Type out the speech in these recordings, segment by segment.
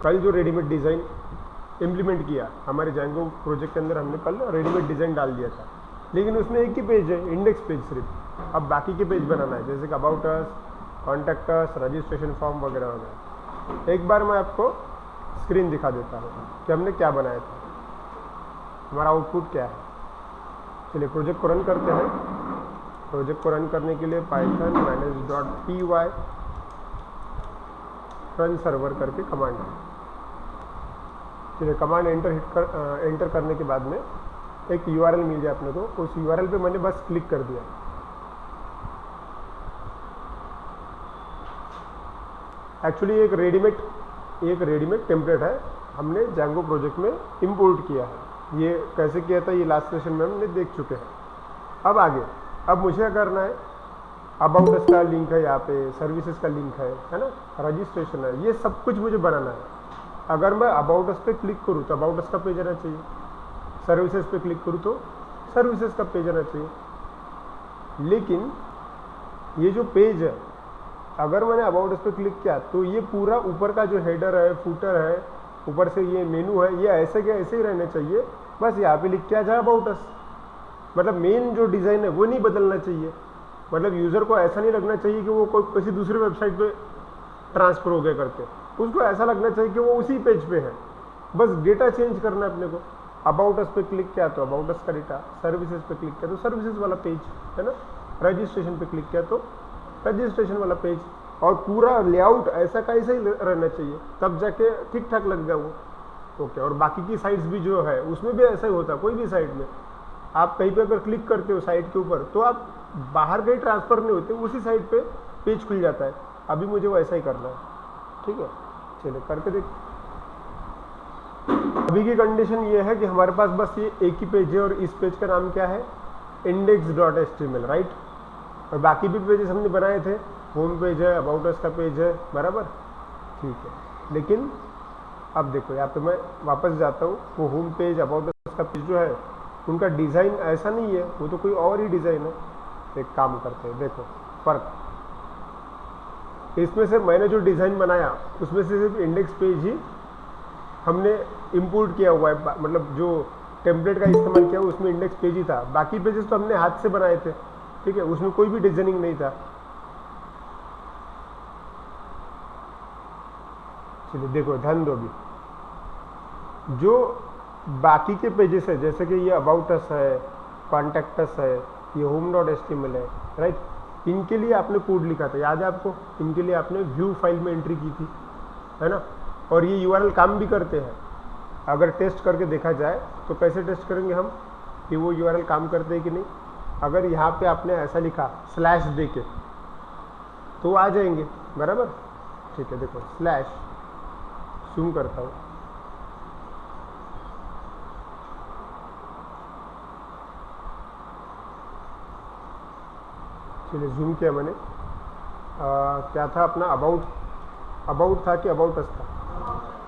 कल जो readymade design implement किया हमारे जेंगो प्रोजेक्ट के अंदर, हमने कल रेडीमेड डिज़ाइन डाल दिया था, लेकिन उसमें एक ही पेज है, इंडेक्स पेज सिर्फ। अब बाकी के पेज बनाना है, जैसे कि about us, contact us, registration form वगैरह वगैरह। एक बार मैं आपको स्क्रीन दिखा देता हूँ कि हमने क्या बनाया था, हमारा आउटपुट क्या है। चलिए प्रोजेक्ट को रन करते हैं। प्रोजेक्ट को रन करने के लिए पाइथन -.py रन सर्वर करके कमांड है। चलिए कमांड एंटर करने के बाद में एक URL मिल जाए अपने को, उस URL पे मैंने बस क्लिक कर दिया। एक्चुअली एक रेडीमेड टेम्पलेट है, हमने जेंगो प्रोजेक्ट में इंपोर्ट किया है। ये कैसे किया था ये लास्ट सेशन में हमने देख चुके हैं। अब आगे, अब मुझे क्या करना है, अबाउट अस का लिंक है, यहाँ पे सर्विसेज का लिंक है ना, रजिस्ट्रेशन है, ये सब कुछ मुझे बनाना है। अगर मैं अबाउट अस पे क्लिक करूँ तो अबाउट अस का पेज आना चाहिए, सर्विसेज पे क्लिक करूँ तो सर्विसेज का पेज आना चाहिए। लेकिन ये जो पेज है, अगर मैंने अबाउट अस पे क्लिक किया तो ये पूरा ऊपर का जो हेडर है, फूटर है, ऊपर से ये मेनू है, ये ऐसे के ऐसे ही रहने चाहिए। बस यहाँ पे लिख के आ जाए अबाउट अस, मतलब मेन जो डिज़ाइन है वो नहीं बदलना चाहिए। मतलब यूज़र को ऐसा नहीं लगना चाहिए कि वो कोई किसी दूसरी वेबसाइट पे ट्रांसफ़र हो गया करके, उसको ऐसा लगना चाहिए कि वो उसी पेज पे है। बस डेटा चेंज करना है अपने को। अबाउट अस पे क्लिक किया तो अबाउट अस का डेटा, सर्विसेज पे क्लिक किया तो सर्विसेज वाला पेज, है ना, रजिस्ट्रेशन पे क्लिक किया तो रजिस्ट्रेशन वाला पेज, और पूरा लेआउट ऐसा का ऐसा ही रहना चाहिए, तब जाके ठीक ठाक लग गया वो। ओके, और बाकी की साइट्स भी जो है उसमें भी ऐसा ही होता है। कोई भी साइट में आप कहीं पे अगर क्लिक करते हो साइट के ऊपर तो आप बाहर कहीं ट्रांसफ़र नहीं होते, उसी साइट पे पेज खुल जाता है। अभी मुझे वो ऐसा ही करना है, ठीक है। चलिए करके देख। अभी की कंडीशन ये है कि हमारे पास बस ये एक ही पेज है, और इस पेज का नाम क्या है, index.html, राइट। और बाकी भी पेजेस हमने बनाए थे, होम पेज है, अबाउट अस का पेज है, बराबर, ठीक है। लेकिन अब देखो यहाँ पे मैं वापस जाता हूँ, वो होम पेज, अबाउट अस का पेज जो है उनका डिज़ाइन ऐसा नहीं है, वो तो कोई और ही डिज़ाइन है। एक काम करते हैं, देखो फ़र्क, इसमें से मैंने जो डिज़ाइन बनाया उसमें से सिर्फ इंडेक्स पेज ही हमने इंपोर्ट किया हुआ है, मतलब जो टेम्पलेट का इस्तेमाल किया उसमें इंडेक्स पेज ही था। बाकी पेजेस तो हमने हाथ से बनाए थे, ठीक है, उसमें कोई भी डिजाइनिंग नहीं था। चलिए देखो, ध्यान दो। अभी जो बाकी के पेजेस है, जैसे कि ये अबाउट अस है, कॉन्टैक्ट अस है, ये home.html है, राइट, इनके लिए आपने कोड लिखा था, याद है आपको, इनके लिए आपने व्यू फाइल में एंट्री की थी, है ना। और ये URL काम भी करते हैं। अगर टेस्ट करके देखा जाए तो कैसे टेस्ट करेंगे हम कि वो URL काम करते हैं कि नहीं। अगर यहाँ पे आपने ऐसा लिखा स्लैश दे के तो आ जाएंगे, बराबर, ठीक है। देखो स्लैश, जूम करता हूँ, चलिए जूम किया मैंने। क्या था अपना, अबाउट था कि अबाउट अस था,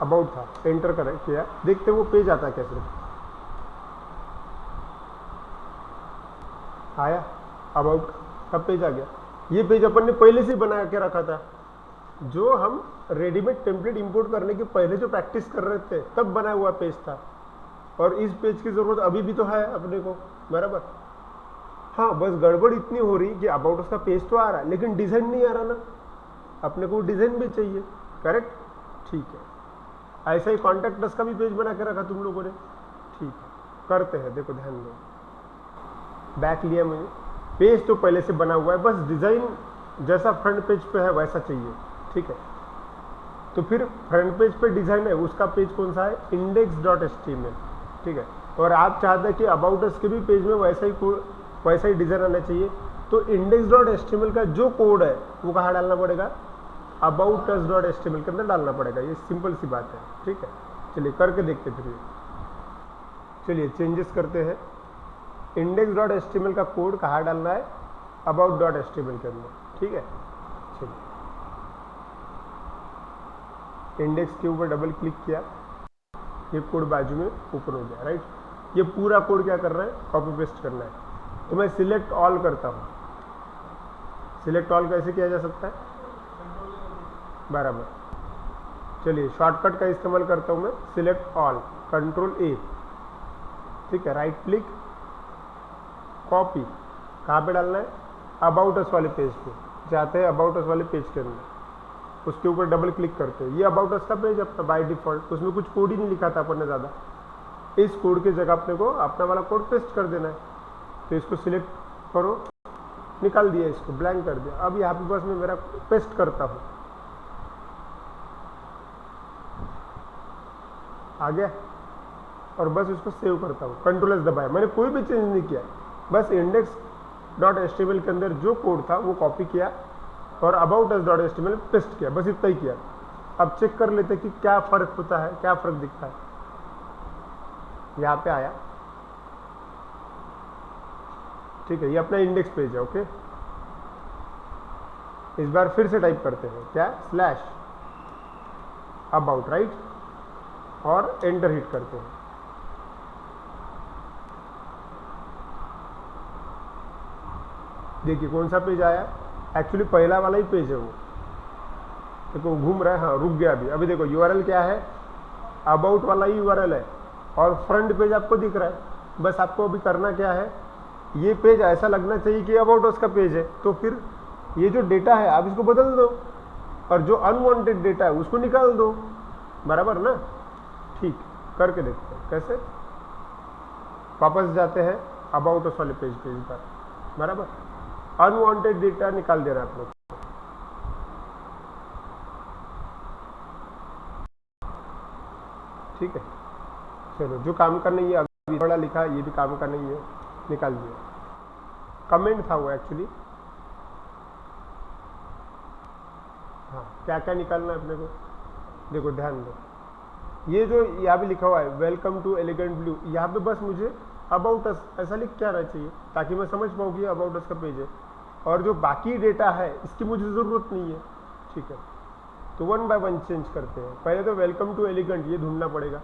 अबाउट था, एंटर कर किया, देखते वो पेज आता है कैसे, आया, अबाउट का पेज आ गया। ये पेज अपन ने पहले से बना के रखा था, जो हम रेडीमेड टेम्पलेट इंपोर्ट करने के पहले जो प्रैक्टिस कर रहे थे तब बना हुआ पेज था। और इस पेज की ज़रूरत अभी भी तो है अपने को, बराबर। हाँ, बस गड़बड़ इतनी हो रही कि अबाउट उसका पेज तो आ रहा है लेकिन डिज़ाइन नहीं आ रहा ना, अपने को डिज़ाइन भी चाहिए, करेक्ट, ठीक है। ऐसा ही कॉन्टैक्ट अस का भी पेज बना के रखा तुम लोगों ने, ठीक है, करते हैं। देखो ध्यान दो, बैक लिया मैंने, पेज तो पहले से बना हुआ है, बस डिज़ाइन जैसा फ्रंट पेज पे है वैसा चाहिए, ठीक है। तो फिर फ्रंट पेज पे डिज़ाइन है, उसका पेज कौन सा है, index.html, ठीक है। और आप चाहते हैं कि अबाउट अस के भी पेज में वैसा ही डिज़ाइन आना चाहिए, तो index.html का जो कोड है वो कहाँ डालना पड़ेगा, अबाउट अस.html के अंदर डालना पड़ेगा। ये सिंपल सी बात है, ठीक है। चलिए करके देखते फिर, चलिए चेंजेस करते हैं। index.html का कोड कहाँ डालना है, about.html के अंदर, ठीक है। चलिए इंडेक्स के ऊपर डबल क्लिक किया, ये कोड बाजू में ओपन हो गया, राइट। ये पूरा कोड क्या करना है, कॉपी पेस्ट करना है। तो मैं सिलेक्ट ऑल करता हूँ। सिलेक्ट ऑल कैसे किया जा सकता है, बराबर, चलिए शॉर्टकट का इस्तेमाल करता हूँ मैं, सिलेक्ट ऑल, कंट्रोल ए, ठीक है, राइट क्लिक, कॉपी, कहाँ पे डालना है, अबाउट अस वाले पेज पे जाते हैं, अबाउट अस वाले पेज के अंदर उसके ऊपर डबल क्लिक करते हैं। ये अबाउट अस का पेज अपना बाय डिफॉल्ट, उसमें कुछ कोड ही नहीं लिखा था अपन ने ज़्यादा, इस कोड की जगह अपने को अपना वाला कोड पेस्ट कर देना है। तो इसको सिलेक्ट करो, निकाल दिया, इसको ब्लैंक कर दिया। अब यहाँ पे बस मैं मेरा पेस्ट करता हूँ, आ गया, और बस उसको सेव करता हूँ, कंट्रोल एस दबाया, मैंने कोई भी चेंज नहीं किया, बस index.html के अंदर जो कोड था वो कॉपी किया और about.us.html पेस्ट किया, बस इतना ही किया। अब चेक कर लेते कि क्या फर्क होता है, क्या फर्क दिखता है। यहाँ पे आया, ठीक है, ये अपना इंडेक्स पेज है। ओके, इस बार फिर से टाइप करते हैं, क्या, स्लैश अबाउट, राइट, और एंटर हिट करते हैं। देखिए कौन सा पेज आया, एक्चुअली पहला वाला ही पेज है वो, देखो घूम रहा है, हाँ रुक गया अभी। अभी देखो यूआरएल क्या है, अबाउट वाला ही यूआरएल है और फ्रंट पेज आपको दिख रहा है। बस आपको अभी करना क्या है, ये पेज ऐसा लगना चाहिए कि अबाउट अस का पेज है, तो फिर ये जो डेटा है आप इसको बदल दो और जो अनवांटेड डेटा है उसको निकाल दो, बराबर ना। ठीक, करके देखते हैं कैसे। वापस जाते हैं अबाउट अस वाले पेज पे, इस बार बराबर अनवांटेड डेटा निकाल देना आप लोग। ठीक है, चलो जो काम करना ही है, अभी थोड़ा लिखा ये भी काम करना ही है, निकाल दिया। कमेंट था वो एक्चुअली, हाँ क्या क्या निकालना है अपने को, देखो ध्यान दो, ये जो यहाँ पे लिखा हुआ है वेलकम टू एलिगेंट ब्लू, यहाँ पे बस मुझे अबाउट अस ऐसा लिख के आना चाहिए ताकि मैं समझ पाऊँ कि अबाउट अस का पेज है, और जो बाकी डेटा है इसकी मुझे ज़रूरत नहीं है। ठीक है, तो 1 बाय 1 चेंज करते हैं। पहले तो वेलकम टू एलिगेंट ये ढूंढना पड़ेगा।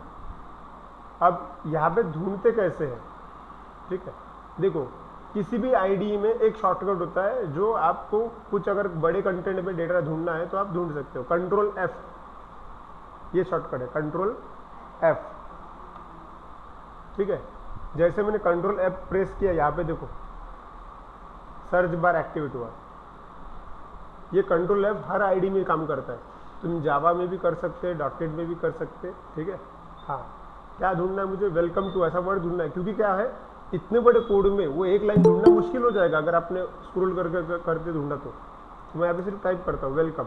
अब यहाँ पे ढूंढते कैसे हैं, ठीक है, देखो किसी भी आईडी में एक शॉर्टकट होता है जो आपको कुछ अगर बड़े कंटेंट में डेटा ढूंढना है तो आप ढूंढ सकते हो, कंट्रोल एफ, ये शॉर्टकट है, कंट्रोल एफ। ठीक है, जैसे मैंने कंट्रोल एफ प्रेस किया, यहाँ पे देखो सर्च बार एक्टिवेट हुआ। ये कंट्रोल एफ हर आईडी में काम करता है, तुम जावा में भी कर सकते हैं, डॉट नेट में भी कर सकते हैं। ठीक है, हाँ क्या ढूंढना है मुझे, वेलकम टू ऐसा वर्ड ढूंढना है, क्योंकि क्या है इतने बड़े कोड में वो एक लाइन ढूंढना मुश्किल हो जाएगा अगर आपने स्क्रॉल करके ढूंढा तो मैं यहाँ पे सिर्फ टाइप करता हूँ वेलकम,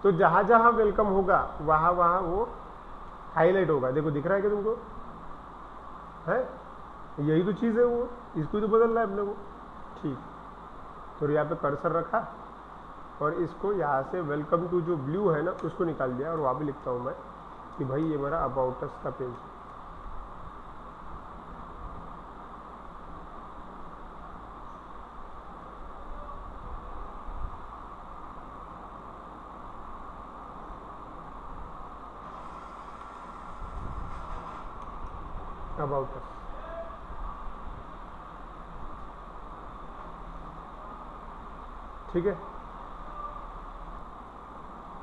तो जहाँ जहाँ वेलकम होगा वहाँ वहाँ वो हाईलाइट होगा। देखो दिख रहा है क्या तुमको, है यही तो चीज़ है, वो इसको तो बदलना है अपने को। ठीक, तो यहाँ पे कर्सर रखा और इसको यहाँ से वेलकम टू जो ब्लू है ना उसको निकाल दिया, और वहाँ भी लिखता हूँ मैं कि भाई ये मेरा अबाउट अस का पेज है। अबाउट अस, ठीक है,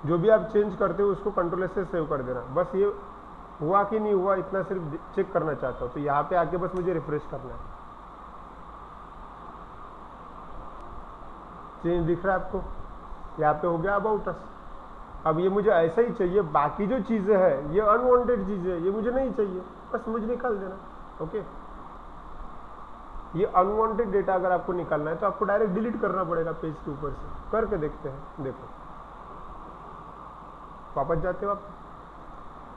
जो भी आप चेंज करते हो उसको कंट्रोल एस से सेव कर देना। बस ये हुआ कि नहीं हुआ इतना सिर्फ चेक करना चाहता हूँ, तो यहाँ पे आके बस मुझे रिफ्रेश करना है। चेंज दिख रहा है आपको, यहाँ पे हो गया अबाउट अस। अब ये मुझे ऐसा ही चाहिए, बाकी जो चीज़ें हैं ये अनवांटेड चीज़ें ये मुझे नहीं चाहिए, बस मुझे निकाल देना। ओके, ये अनवांटेड डेटा अगर आपको निकालना है तो आपको डायरेक्ट डिलीट करना पड़ेगा पेज के ऊपर से। करके देखते हैं, देखो वापस जाते हो आप,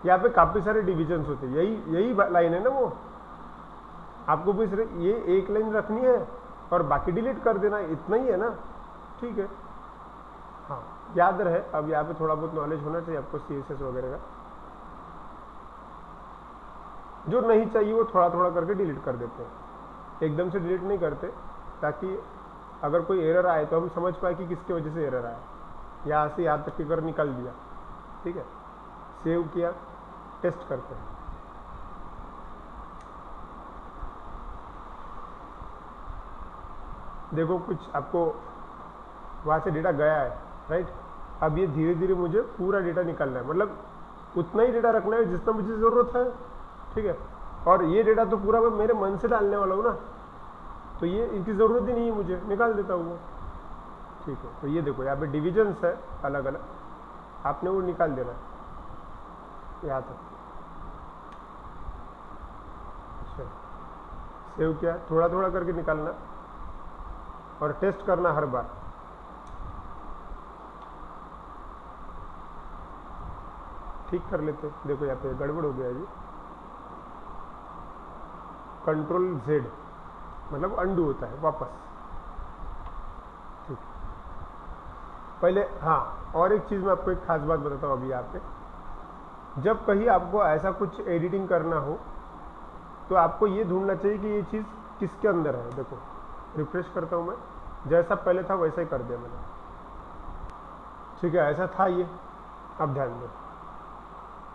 यहाँ पे काफ़ी सारे डिविजन्स होते हैं, यही लाइन है ना वो, आपको भी सिर्फ ये एक लाइन रखनी है और बाकी डिलीट कर देना, इतना ही है ना। ठीक है, हाँ याद रहे। अब यहाँ पे थोड़ा बहुत नॉलेज होना चाहिए आपको CSS वगैरह का, जो नहीं चाहिए वो थोड़ा थोड़ा करके डिलीट कर देते हैं, एकदम से डिलीट नहीं करते, ताकि अगर कोई एरर आए तो हम समझ पाए कि किसकी वजह से एरर आया। यहाँ से यहाँ तक की कर निकाल दिया, ठीक है, सेव किया, टेस्ट करते हैं। देखो कुछ आपको वहाँ से डेटा गया है, राइट। अब ये धीरे धीरे मुझे पूरा डेटा निकालना है, मतलब उतना ही डेटा रखना है जितना मुझे ज़रूरत है, ठीक है। और ये डेटा तो पूरा मैं मेरे मन से डालने वाला हूँ ना, तो ये इनकी ज़रूरत ही नहीं है, मुझे निकाल देता हूँ वो, ठीक है। तो ये देखो यहाँ पे डिविजन्स है अलग अलग, आपने वो निकाल देना है यहाँ तक। सेव किया, थोड़ा थोड़ा करके निकालना और टेस्ट करना हर बार। ठीक कर लेते, देखो यहाँ पे गड़बड़ हो गया जी, कंट्रोल Z मतलब अंडू होता है वापस, ठीक। पहले हाँ, और एक चीज़ मैं आपको एक खास बात बताता हूँ अभी यहाँ पे, जब कहीं आपको ऐसा कुछ एडिटिंग करना हो तो आपको ये ढूंढना चाहिए कि ये चीज़ किसके अंदर है। देखो रिफ्रेश करता हूँ मैं, जैसा पहले था वैसा ही कर दिया मैंने, ठीक है। ऐसा था ये, अब ध्यान दो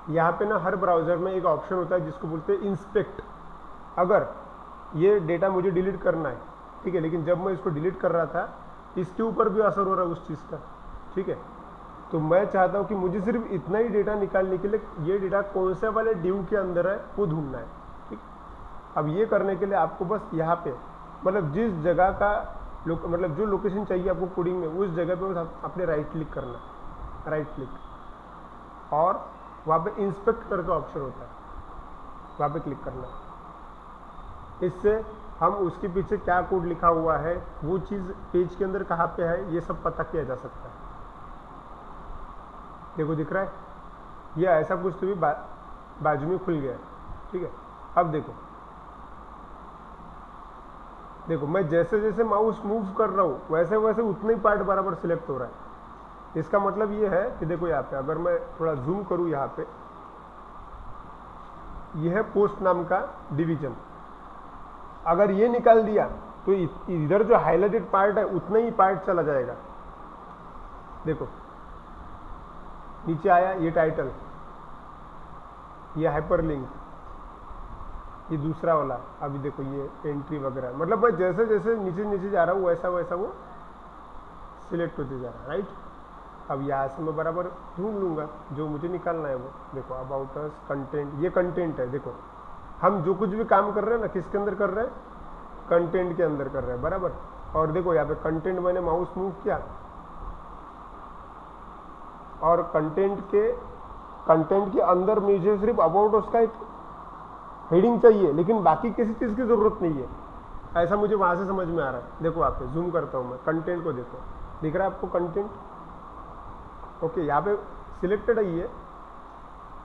यहाँ पे ना हर ब्राउज़र में एक ऑप्शन होता है जिसको बोलते हैं इंस्पेक्ट। अगर ये डेटा मुझे डिलीट करना है, ठीक है, लेकिन जब मैं इसको डिलीट कर रहा था इसके ऊपर भी असर हो रहा है उस चीज़ का, ठीक है। तो मैं चाहता हूँ कि मुझे सिर्फ इतना ही डेटा निकालने के लिए ये डेटा कौन से वाले ड्यू के अंदर है वो ढूंढना है, ठीक। अब ये करने के लिए आपको बस यहाँ पे मतलब जिस जगह का मतलब जो लोकेशन चाहिए आपको कोडिंग में, उस जगह पे बस आपने राइट क्लिक करना, राइट क्लिक, और वहाँ पे इंस्पेक्ट करके ऑप्शन होता है, वहाँ पे क्लिक करना। इससे हम उसके पीछे क्या कोड लिखा हुआ है, वो चीज़ पेज के अंदर कहाँ पे है, ये सब पता किया जा सकता है। देखो दिख रहा है, ये ऐसा कुछ तो भी बाजू में खुल गया है, ठीक है। अब देखो मैं जैसे जैसे माउस मूव कर रहा हूँ वैसे वैसे उतने ही पार्ट बराबर सिलेक्ट हो रहा है। इसका मतलब ये है कि देखो यहाँ पे अगर मैं थोड़ा जूम करूँ, यहाँ पे यह है पोस्ट नाम का डिवीजन। अगर ये निकाल दिया तो इधर जो हाईलाइटेड पार्ट है उतना ही पार्ट चला जाएगा। देखो नीचे आया ये टाइटल, ये हाइपरलिंक, ये दूसरा वाला, अभी देखो ये एंट्री वगैरह, मतलब मैं जैसे जैसे नीचे नीचे जा रहा हूँ वैसा वैसा वो सिलेक्ट होते जा रहा है, राइट। अब यहाँ से मैं बराबर ढूंढ लूँगा जो मुझे निकालना है वो। देखो अबाउट अस, कंटेंट, ये कंटेंट है। देखो हम जो कुछ भी काम कर रहे हैं ना, किसके अंदर कर रहे हैं, कंटेंट के अंदर कर रहे हैं, बराबर। और देखो यहाँ पे कंटेंट, मैंने माउस मूव किया और कंटेंट के अंदर मुझे सिर्फ अबाउट उसका एक हेडिंग चाहिए, लेकिन बाकी किसी चीज़ की ज़रूरत नहीं है। ऐसा मुझे वहाँ से समझ में आ रहा है। देखो आप पे जूम करता हूँ मैं, कंटेंट को देखो, दिख रहा है आपको कंटेंट, ओके। यहाँ पे सिलेक्टेड है ये,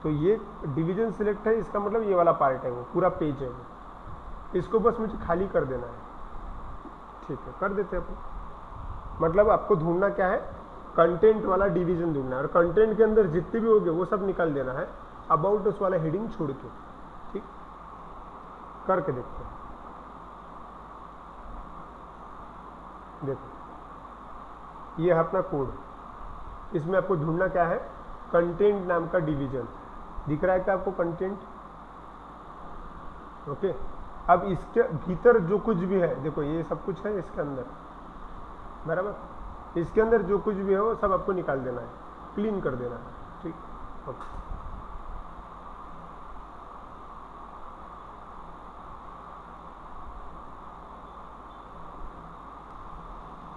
तो ये डिवीजन सिलेक्ट है, इसका मतलब ये वाला पार्ट है, वो पूरा पेज है वो, इसको बस मुझे खाली कर देना है, ठीक है, कर देते हैं अपन। मतलब आपको ढूंढना क्या है, कंटेंट वाला डिवीजन ढूंढना है, और कंटेंट के अंदर जितने भी होंगे वो सब निकाल देना है, अबाउट उस वाला हेडिंग छोड़ के, ठीक। करके देखते हैं, देखो ये है अपना कोड। इसमें आपको ढूंढना क्या है, कंटेंट नाम का डिवीजन। दिख रहा है क्या आपको कंटेंट, ओके। अब इसके भीतर जो कुछ भी है, देखो ये सब कुछ है इसके अंदर, बराबर। इसके अंदर जो कुछ भी है वो सब आपको निकाल देना है, क्लीन कर देना है, ठीक, ओके।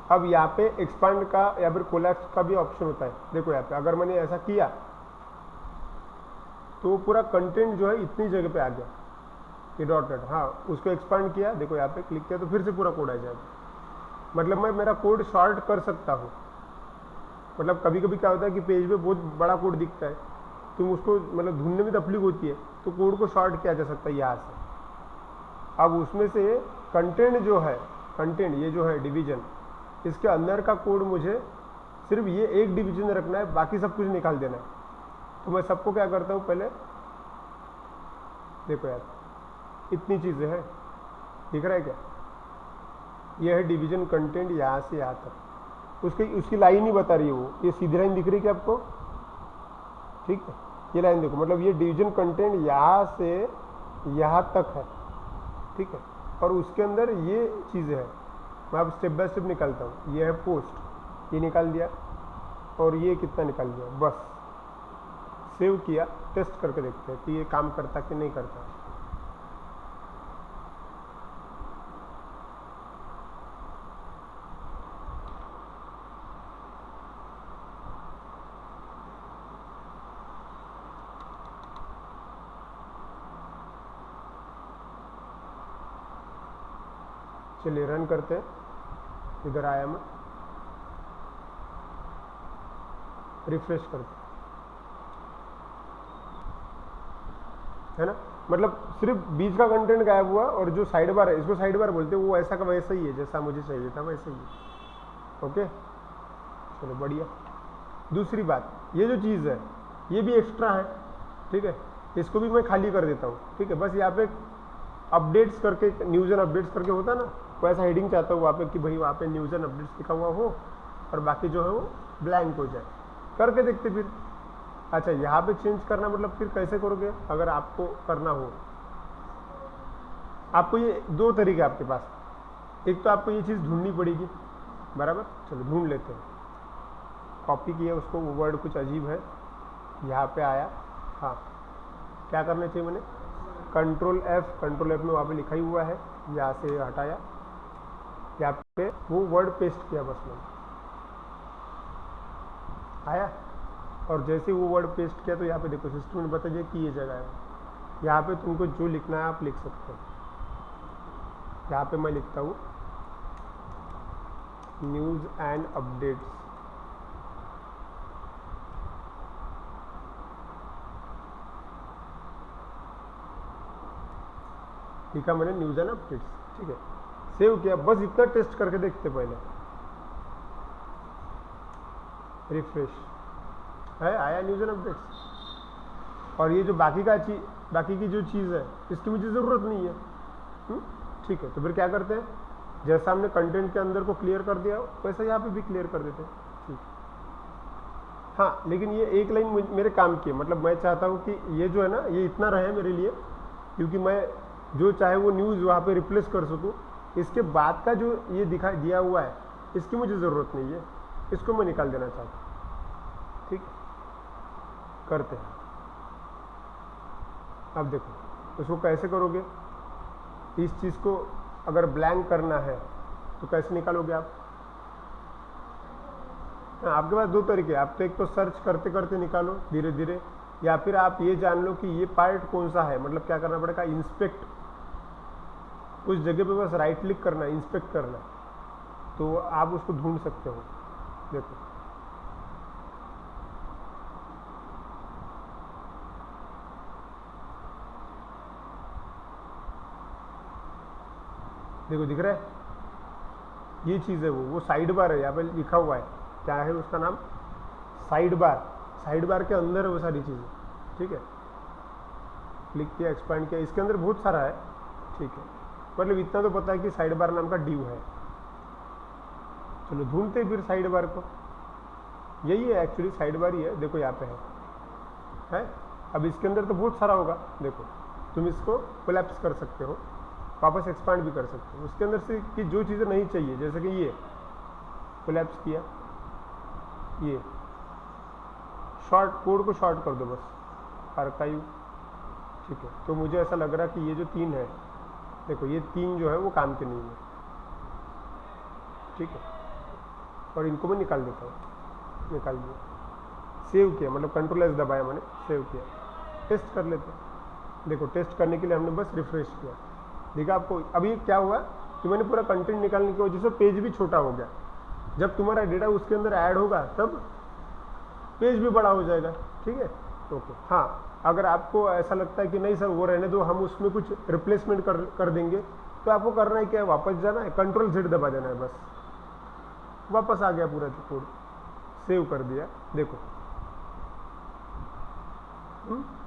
अब यहाँ पे एक्सपांड का या फिर कोलैप्स का भी ऑप्शन होता है। देखो यहाँ पे अगर मैंने ऐसा किया तो पूरा कंटेंट जो है इतनी जगह पे आ गया, ये डॉट डॉट, हाँ उसको एक्सपांड किया, देखो यहाँ पे क्लिक किया तो फिर से पूरा कोड आ जाएगा। मतलब मैं मेरा कोड शॉर्ट कर सकता हूँ। मतलब कभी कभी क्या होता है कि पेज पे बहुत बड़ा कोड दिखता है, तुम उसको मतलब ढूंढने में तकलीफ होती है, तो कोड को शॉर्ट किया जा सकता है यहाँ से। अब उसमें से कंटेंट जो है, कंटेंट ये जो है डिवीजन, इसके अंदर का कोड मुझे सिर्फ ये एक डिवीजन रखना है, बाकी सब कुछ निकाल देना है। तो मैं सबको क्या करता हूँ, पहले देखो यार इतनी चीज़ें हैं, दिख रहा है क्या, ये है डिवीजन कंटेंट यहाँ से यहाँ तक। उसकी लाइन ही बता रही है वो, ये सीधी लाइन दिख रही है क्या आपको, ठीक है। ये लाइन देखो, मतलब ये डिवीजन कंटेंट यहाँ से यहाँ तक है, ठीक है। और उसके अंदर ये चीज़ें हैं, मैं अब स्टेप बाय स्टेप निकालता हूँ। ये है पोस्ट, ये निकाल दिया, और ये कितना निकाल दिया, बस सेव किया, टेस्ट करके देखते हैं कि ये काम करता कि नहीं करता। चलिए रन करते हैं, इधर आया मैं, रिफ्रेश करते है ना, मतलब सिर्फ बीच का कंटेंट गायब हुआ और जो साइड बार है, इसको साइड बार बोलते हैं, वो ऐसा का वैसा ही है जैसा मुझे चाहिए था वैसे ही है। ओके चलो बढ़िया। दूसरी बात, ये जो चीज़ है ये भी एक्स्ट्रा है, ठीक है, इसको भी मैं खाली कर देता हूँ, ठीक है। बस यहाँ पे अपडेट्स करके, न्यूज़ एंड अपडेट्स करके होता ना, कोई ऐसा हेडिंग चाहता हूँ वहाँ पे कि भाई वहाँ पे न्यूज़ एंड अपडेट्स लिखा हुआ हो और बाकी जो है वो ब्लैंक हो जाए, करके देखते फिर। अच्छा यहाँ पे चेंज करना मतलब फिर कैसे करोगे, अगर आपको करना हो, आपको ये दो तरीके आपके पास, एक तो आपको ये चीज़ ढूंढनी पड़ेगी, बराबर, चलो ढूंढ लेते हैं। कॉपी किया उसको, वो वर्ड कुछ अजीब है, यहाँ पे आया, हाँ क्या करना चाहिए मैंने, कंट्रोल F में वहाँ पे लिखा ही हुआ है, यहाँ से हटाया, यहाँ पे वो वर्ड पेस्ट किया बस मैंने, आया, और जैसे वो वर्ड पेस्ट किया तो यहाँ पे देखो सिस्टम ने बता दिया कि ये जगह है, यहाँ पे तुमको जो लिखना है आप लिख सकते हो। यहाँ पे मैं लिखता हूँ न्यूज़ एंड अपडेट्स, लिखा मैंने न्यूज़ एंड अपडेट्स, ठीक है, सेव किया। बस इतना टेस्ट करके देखते पहले, रिफ्रेश है, आया न्यूज़ एंड अपडेट्स। और ये जो बाकी की जो चीज़ है इसकी मुझे ज़रूरत नहीं है, ठीक है। तो फिर क्या करते हैं, जैसा हमने कंटेंट के अंदर को क्लियर कर दिया वैसा यहाँ पे भी क्लियर कर देते हैं, ठीक। हाँ लेकिन ये एक लाइन मेरे काम की है, मतलब मैं चाहता हूँ कि ये जो है ना ये इतना रहे मेरे लिए, क्योंकि मैं जो चाहे वो न्यूज़ वहाँ पे रिप्लेस कर सकूँ। इसके बाद का जो ये दिया हुआ है इसकी मुझे ज़रूरत नहीं है, इसको मैं निकाल देना चाहता हूँ, ठीक। करते हैं, अब देखो इसको कैसे करोगे, इस चीज़ को अगर ब्लैंक करना है तो कैसे निकालोगे आप, आपके पास दो तरीके, आप तो एक तो सर्च करते करते निकालो धीरे धीरे, या फिर आप ये जान लो कि ये पार्ट कौन सा है, मतलब क्या करना पड़ेगा, इंस्पेक्ट, उस जगह पे बस राइट क्लिक करना, इंस्पेक्ट करना, तो आप उसको ढूंढ सकते हो। देखो देखो दिख रहा है, ये चीज़ है वो साइड बार है, यहाँ पे लिखा हुआ है, क्या है उसका नाम, साइड बार के अंदर है वो सारी चीज़ें, ठीक है। क्लिक किया, एक्सपांड किया, इसके अंदर बहुत सारा है, ठीक है, मतलब इतना तो पता है कि साइड बार नाम का ड्यू है। चलो ढूंढते फिर साइड बार को, यही है एक्चुअली साइड बार ही है, देखो यहाँ पे है। अब इसके अंदर तो बहुत सारा होगा, देखो तुम इसको कोलैप्स कर सकते हो, वापस एक्सपांड भी कर सकते हो, उसके अंदर से कि जो चीज़ें नहीं चाहिए, जैसे कि ये कोलैप्स किया, ये शॉर्ट कोड को शॉर्ट कर दो बस, आर्काइव, ठीक है। तो मुझे ऐसा लग रहा है कि ये जो 3 है, देखो ये 3 जो है वो काम के नहीं है, ठीक है, और इनको मैं निकाल देता हूँ, निकाल दिया, सेव किया, मतलब कंट्रोल एस दबाया मैंने, सेव किया, टेस्ट कर लेते हैं। देखो टेस्ट करने के लिए हमने बस रिफ्रेश किया, देखा आपको अभी क्या हुआ कि मैंने पूरा कंटेंट निकालने की वजह से पेज भी छोटा हो गया, जब तुम्हारा डेटा उसके अंदर ऐड होगा तब पेज भी बड़ा हो जाएगा, ठीक है, ओके। हाँ अगर आपको ऐसा लगता है कि नहीं सर वो रहने दो, हम उसमें कुछ रिप्लेसमेंट कर देंगे, तो आपको करना है क्या है, वापस जाना है, कंट्रोल Z दबा देना है, बस वापस आ गया पूरा कोड, सेव कर दिया, देखो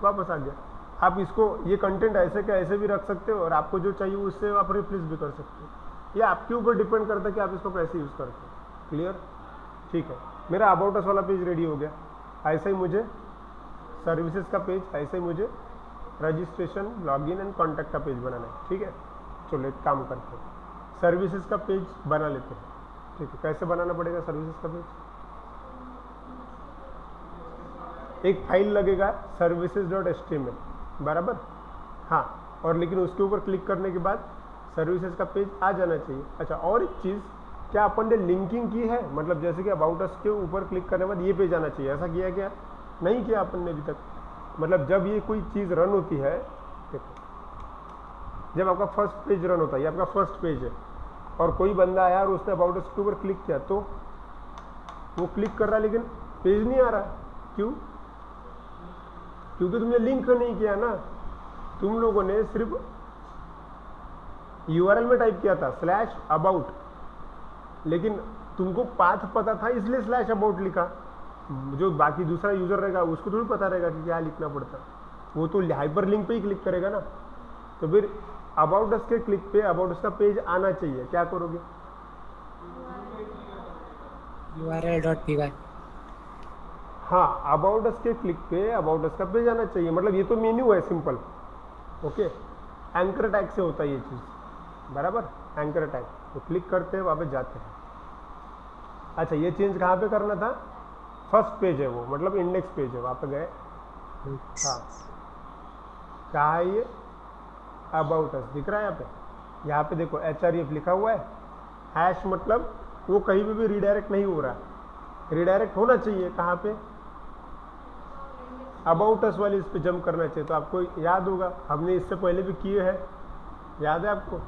वापस आ गया। आप इसको ये कंटेंट ऐसे का ऐसे भी रख सकते हो, और आपको जो चाहिए उससे आप रिप्लेस भी कर सकते हो, ये आपके ऊपर डिपेंड करता है कि आप इसको कैसे यूज़ करते हो। क्लियर, ठीक है। मेरा अबाउट अस वाला पेज रेडी हो गया, ऐसे ही मुझे सर्विसेज का पेज, ऐसे ही मुझे रजिस्ट्रेशन, लॉगिन एंड कॉन्टैक्ट का पेज बनाना है, ठीक है। चलो एक काम करते हैं, सर्विसेज का पेज बना लेते हैं, ठीक है। कैसे बनाना पड़ेगा सर्विसेज का पेज, एक फाइल लगेगा services.html, बराबर। हाँ, और लेकिन उसके ऊपर क्लिक करने के बाद सर्विसेज का पेज आ जाना चाहिए। अच्छा, और एक चीज़, क्या अपन ने लिंकिंग की है? मतलब जैसे कि अबाउट अस के ऊपर क्लिक करने के बाद ये पेज आना चाहिए, ऐसा किया क्या? नहीं किया अपन ने अभी तक। मतलब जब ये कोई चीज़ रन होती है, देखो जब आपका फर्स्ट पेज रन होता है, ये आपका फर्स्ट पेज है, और कोई बंदा आया और उसने अबाउट अस के ऊपर क्लिक किया, तो वो क्लिक कर रहा है लेकिन पेज नहीं आ रहा। क्यों? क्योंकि तुमने लिंक नहीं किया ना। तुम लोगों ने सिर्फ यूआरएल में टाइप किया था /about, लेकिन तुमको पाथ पता था इसलिए /about लिखा। जो बाकी दूसरा यूजर रहेगा उसको थोड़ी पता रहेगा कि क्या लिखना पड़ता, वो तो हाइपर लिंक पे ही क्लिक करेगा ना। तो फिर अबाउट अस के क्लिक पे अबाउट अस का पेज आना चाहिए, क्या करोगे? url.py। हाँ, अबाउट अस के क्लिक पे अबाउट अस का पेज आना चाहिए। मतलब ये तो मेन्यू है सिंपल, ओके। एंकर टैग से होता है ये चीज़, बराबर। एंकर टैग तो क्लिक करते हैं, वहाँ पे जाते हैं। अच्छा, ये चेंज कहाँ पे करना था? फर्स्ट पेज है वो, मतलब इंडेक्स पेज है, वहाँ पे गए। हाँ, कहाँ है ये? अबाउट अस दिख रहा है यहाँ पे। यहाँ पे देखो href लिखा हुआ है। हैश मतलब वो कहीं पे भी रिडायरेक्ट नहीं हो रहा, रिडायरेक्ट होना चाहिए कहाँ पे? अबाउट अस वाली इस पे जंप करना चाहिए। तो आपको याद होगा, हमने इससे पहले भी किए हैं, याद है आपको?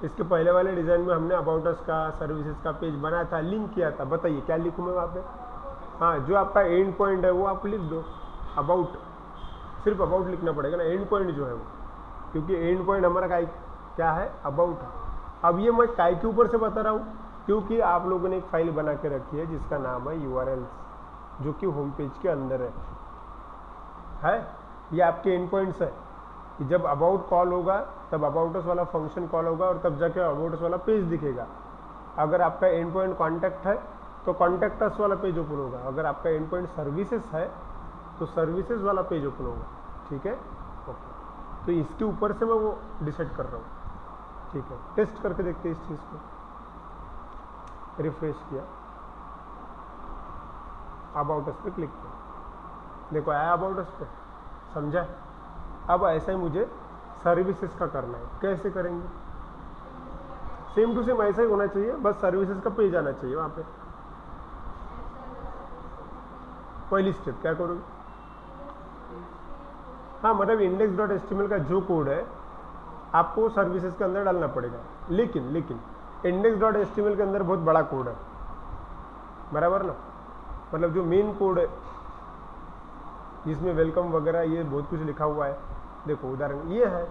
इसके पहले वाले डिज़ाइन में हमने अबाउट अस का सर्विसेज का पेज बनाया था, लिंक किया था। बताइए क्या लिखूँ मैं वहाँ पे? हाँ, जो आपका एंड पॉइंट है वो आप लिख दो, अबाउट। सिर्फ अबाउट लिखना पड़ेगा ना, एंड पॉइंट जो है वो, क्योंकि एंड पॉइंट हमारा क्या है? अबाउट है। अब ये मैं काय के ऊपर से बता रहा हूँ, क्योंकि आप लोगों ने एक फाइल बना के रखी है जिसका नाम है URLs, जो कि होम पेज के अंदर है। ये आपके एंड पॉइंट्स है कि जब अबाउट कॉल होगा तब अबाउट अस वाला फंक्शन कॉल होगा और तब जाके अबाउट अस वाला पेज दिखेगा। अगर आपका एंड पॉइंट कॉन्टैक्ट है तो कॉन्टैक्ट अस वाला पेज ओपन होगा। अगर आपका एंड पॉइंट सर्विसेज है तो सर्विसेज वाला पेज ओपन होगा, ठीक है? ओके, तो इसके ऊपर से मैं वो डिसाइड कर रहा हूँ, ठीक है? टेस्ट करके देखते हैं इस चीज़ को। रिफ्रेश किया, अबाउट अस पे क्लिक किया, देखो आया अबाउट अस पे, समझा? अब ऐसा ही मुझे सर्विसेज का करना है। कैसे करेंगे? सेम टू सेम ऐसा ही होना चाहिए, बस सर्विसेज का पेज आना चाहिए वहाँ पे। पहली स्टेप क्या करोगे? हाँ, मतलब index.html का जो कोड है आपको सर्विसेज के अंदर डालना पड़ेगा, लेकिन index.html के अंदर बहुत बड़ा कोड है, बराबर ना? मतलब जो मेन कोड है जिसमें वेलकम वगैरह ये बहुत कुछ लिखा हुआ है, देखो उदाहरण ये है।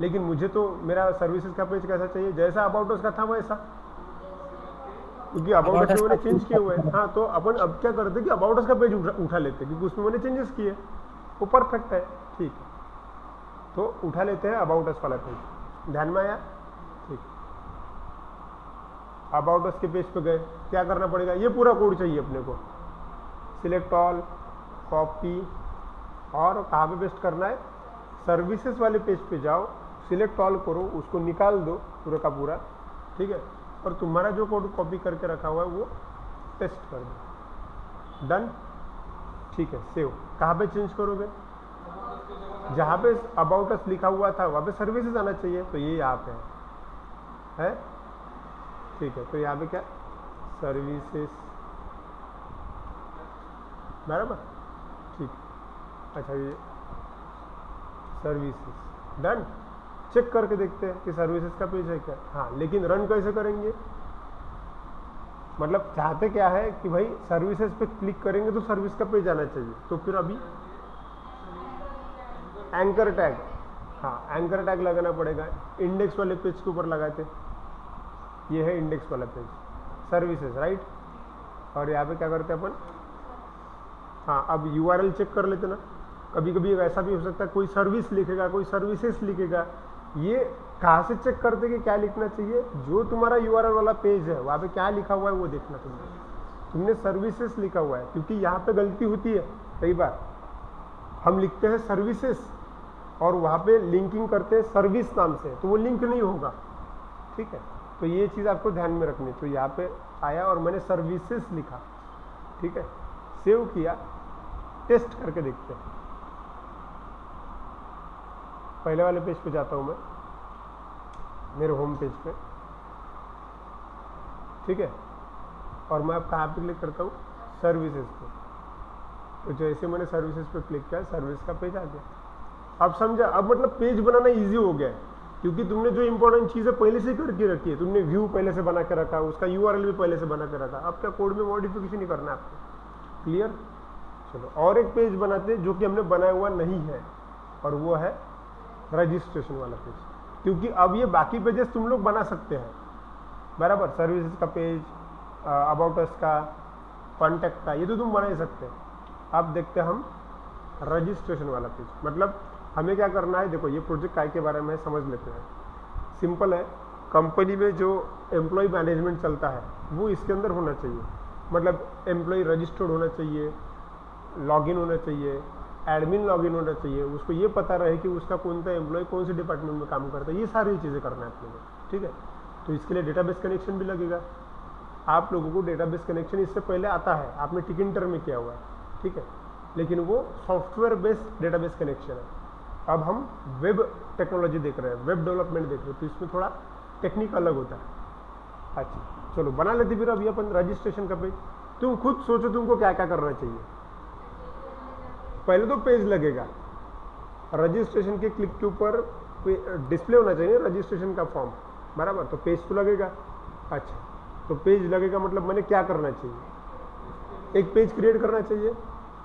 लेकिन मुझे तो मेरा सर्विसेज का पेज कैसा चाहिए? जैसा अबाउट अस का था वैसा, क्योंकि अबाउट अस में मैंने चेंज किए हुए हैं। हाँ, तो अपन अब क्या करते कि अबाउट अस का पेज उठा लेते, क्योंकि उसमें मैंने चेंजेस किए, वो परफेक्ट है, ठीक है? तो उठा लेते हैं अबाउट अस वाला पेज। ध्यान में आया? ठीक। अबाउट अस के पेज पे गए, क्या करना पड़ेगा? ये पूरा कोड चाहिए अपने को। सिलेक्ट ऑल, कॉपी, और कहाँ पे पेस्ट करना है? सर्विसेज वाले पेज पे जाओ, सिलेक्ट ऑल करो, उसको निकाल दो पूरा का पूरा, ठीक है? और तुम्हारा जो कोड कॉपी करके रखा हुआ है वो पेस्ट कर दो। डन, ठीक है। सेव कहाँ पे चेंज करोगे? जहाँ पे अबाउट अस लिखा हुआ था वहाँ पे सर्विसेज आना चाहिए, तो ये यहाँ पे है, ठीक है? तो यहाँ पे क्या? सर्विसेज, बराबर, ठीक। अच्छा, ये सर्विसेज डन। चेक करके देखते हैं कि सर्विसेज का पेज है क्या। हाँ, लेकिन रन कैसे करेंगे? मतलब चाहते क्या है कि भाई सर्विसेज पे क्लिक करेंगे तो सर्विस का पेज आना चाहिए, तो फिर अभी एंकर टैग, हाँ एंकर टैग लगाना पड़ेगा। इंडेक्स वाले पेज के ऊपर लगाते, ये है इंडेक्स वाला पेज, सर्विसेज, राइट? और यहाँ पे क्या करते हैं अपन? हाँ, अब URL चेक कर लेते ना। कभी कभी ऐसा भी हो सकता है कोई सर्विस लिखेगा, कोई सर्विसेज लिखेगा। ये कहाँ से चेक करते कि क्या लिखना चाहिए? जो तुम्हारा URL वाला पेज है वहाँ पे क्या लिखा हुआ है वो देखना। तुमने सर्विसेज लिखा हुआ है, क्योंकि यहाँ पे गलती होती है कई बार, हम लिखते हैं सर्विसेज और वहाँ पे लिंकिंग करते हैं सर्विस नाम से, तो वो लिंक नहीं होगा, ठीक है? तो ये चीज़ आपको ध्यान में रखनी। तो यहाँ पे आया और मैंने सर्विसेज लिखा, ठीक है? सेव किया, टेस्ट करके देखते हैं। पहले वाले पेज पे जाता हूँ मैं, मेरे होम पेज पे, ठीक है, और मैं अब कहाँ पे क्लिक करता हूँ, सर्विसेज पे। तो जैसे मैंने सर्विसेज पे क्लिक किया, सर्विस का पेज आ गया। अब समझा, अब मतलब पेज बनाना इजी हो गया है, क्योंकि तुमने जो इंपॉर्टेंट चीज़ें पहले से करके रखी है, तुमने व्यू पहले से बना के रखा, उसका यूआरएल भी पहले से बना के रखा, अब क्या कोड में मॉडिफिकेशन ही करना है आपको। क्लियर? चलो और एक पेज बनाते हैं जो कि हमने बनाया हुआ नहीं है, और वो है रजिस्ट्रेशन वाला पेज, क्योंकि अब ये बाकी पेजेस तुम लोग बना सकते हैं बराबर। सर्विसेज का पेज, अबाउट अस का, कॉन्टैक्ट का, ये तो तुम बना ही सकते हैं। अब देखते हैं हम रजिस्ट्रेशन वाला पेज, मतलब हमें क्या करना है। देखो ये प्रोजेक्ट काय के बारे में समझ लेते हैं। सिंपल है, कंपनी में जो एम्प्लॉय मैनेजमेंट चलता है वो इसके अंदर होना चाहिए, मतलब एम्प्लॉय रजिस्टर्ड होना चाहिए, लॉगिन होना चाहिए, एडमिन लॉगिन होना चाहिए, उसको ये पता रहे कि उसका कौन सा एम्प्लॉय कौन से डिपार्टमेंट में काम करता है, ये सारी चीज़ें करना है अपने को, ठीक है। तो इसके लिए डेटाबेस कनेक्शन भी लगेगा। आप लोगों को डेटाबेस कनेक्शन इससे पहले आता है, आपने टिकिंटर में किया हुआ है, ठीक है, लेकिन वो सॉफ्टवेयर बेस्ड डेटाबेस कनेक्शन है। अब हम वेब टेक्नोलॉजी देख रहे हैं, वेब डेवलपमेंट देख रहे हैं, तो इसमें थोड़ा टेक्निक अलग होता है। अच्छा चलो बना लेते फिर अभी अपन रजिस्ट्रेशन का पेज। तुम खुद सोचो तुमको क्या क्या करना चाहिए। पहले तो पेज लगेगा, रजिस्ट्रेशन के क्लिक के ऊपर डिस्प्ले होना चाहिए रजिस्ट्रेशन का फॉर्म बराबर, तो पेज तो लगेगा। अच्छा तो पेज लगेगा मतलब मैंने क्या करना चाहिए, एक पेज क्रिएट करना चाहिए।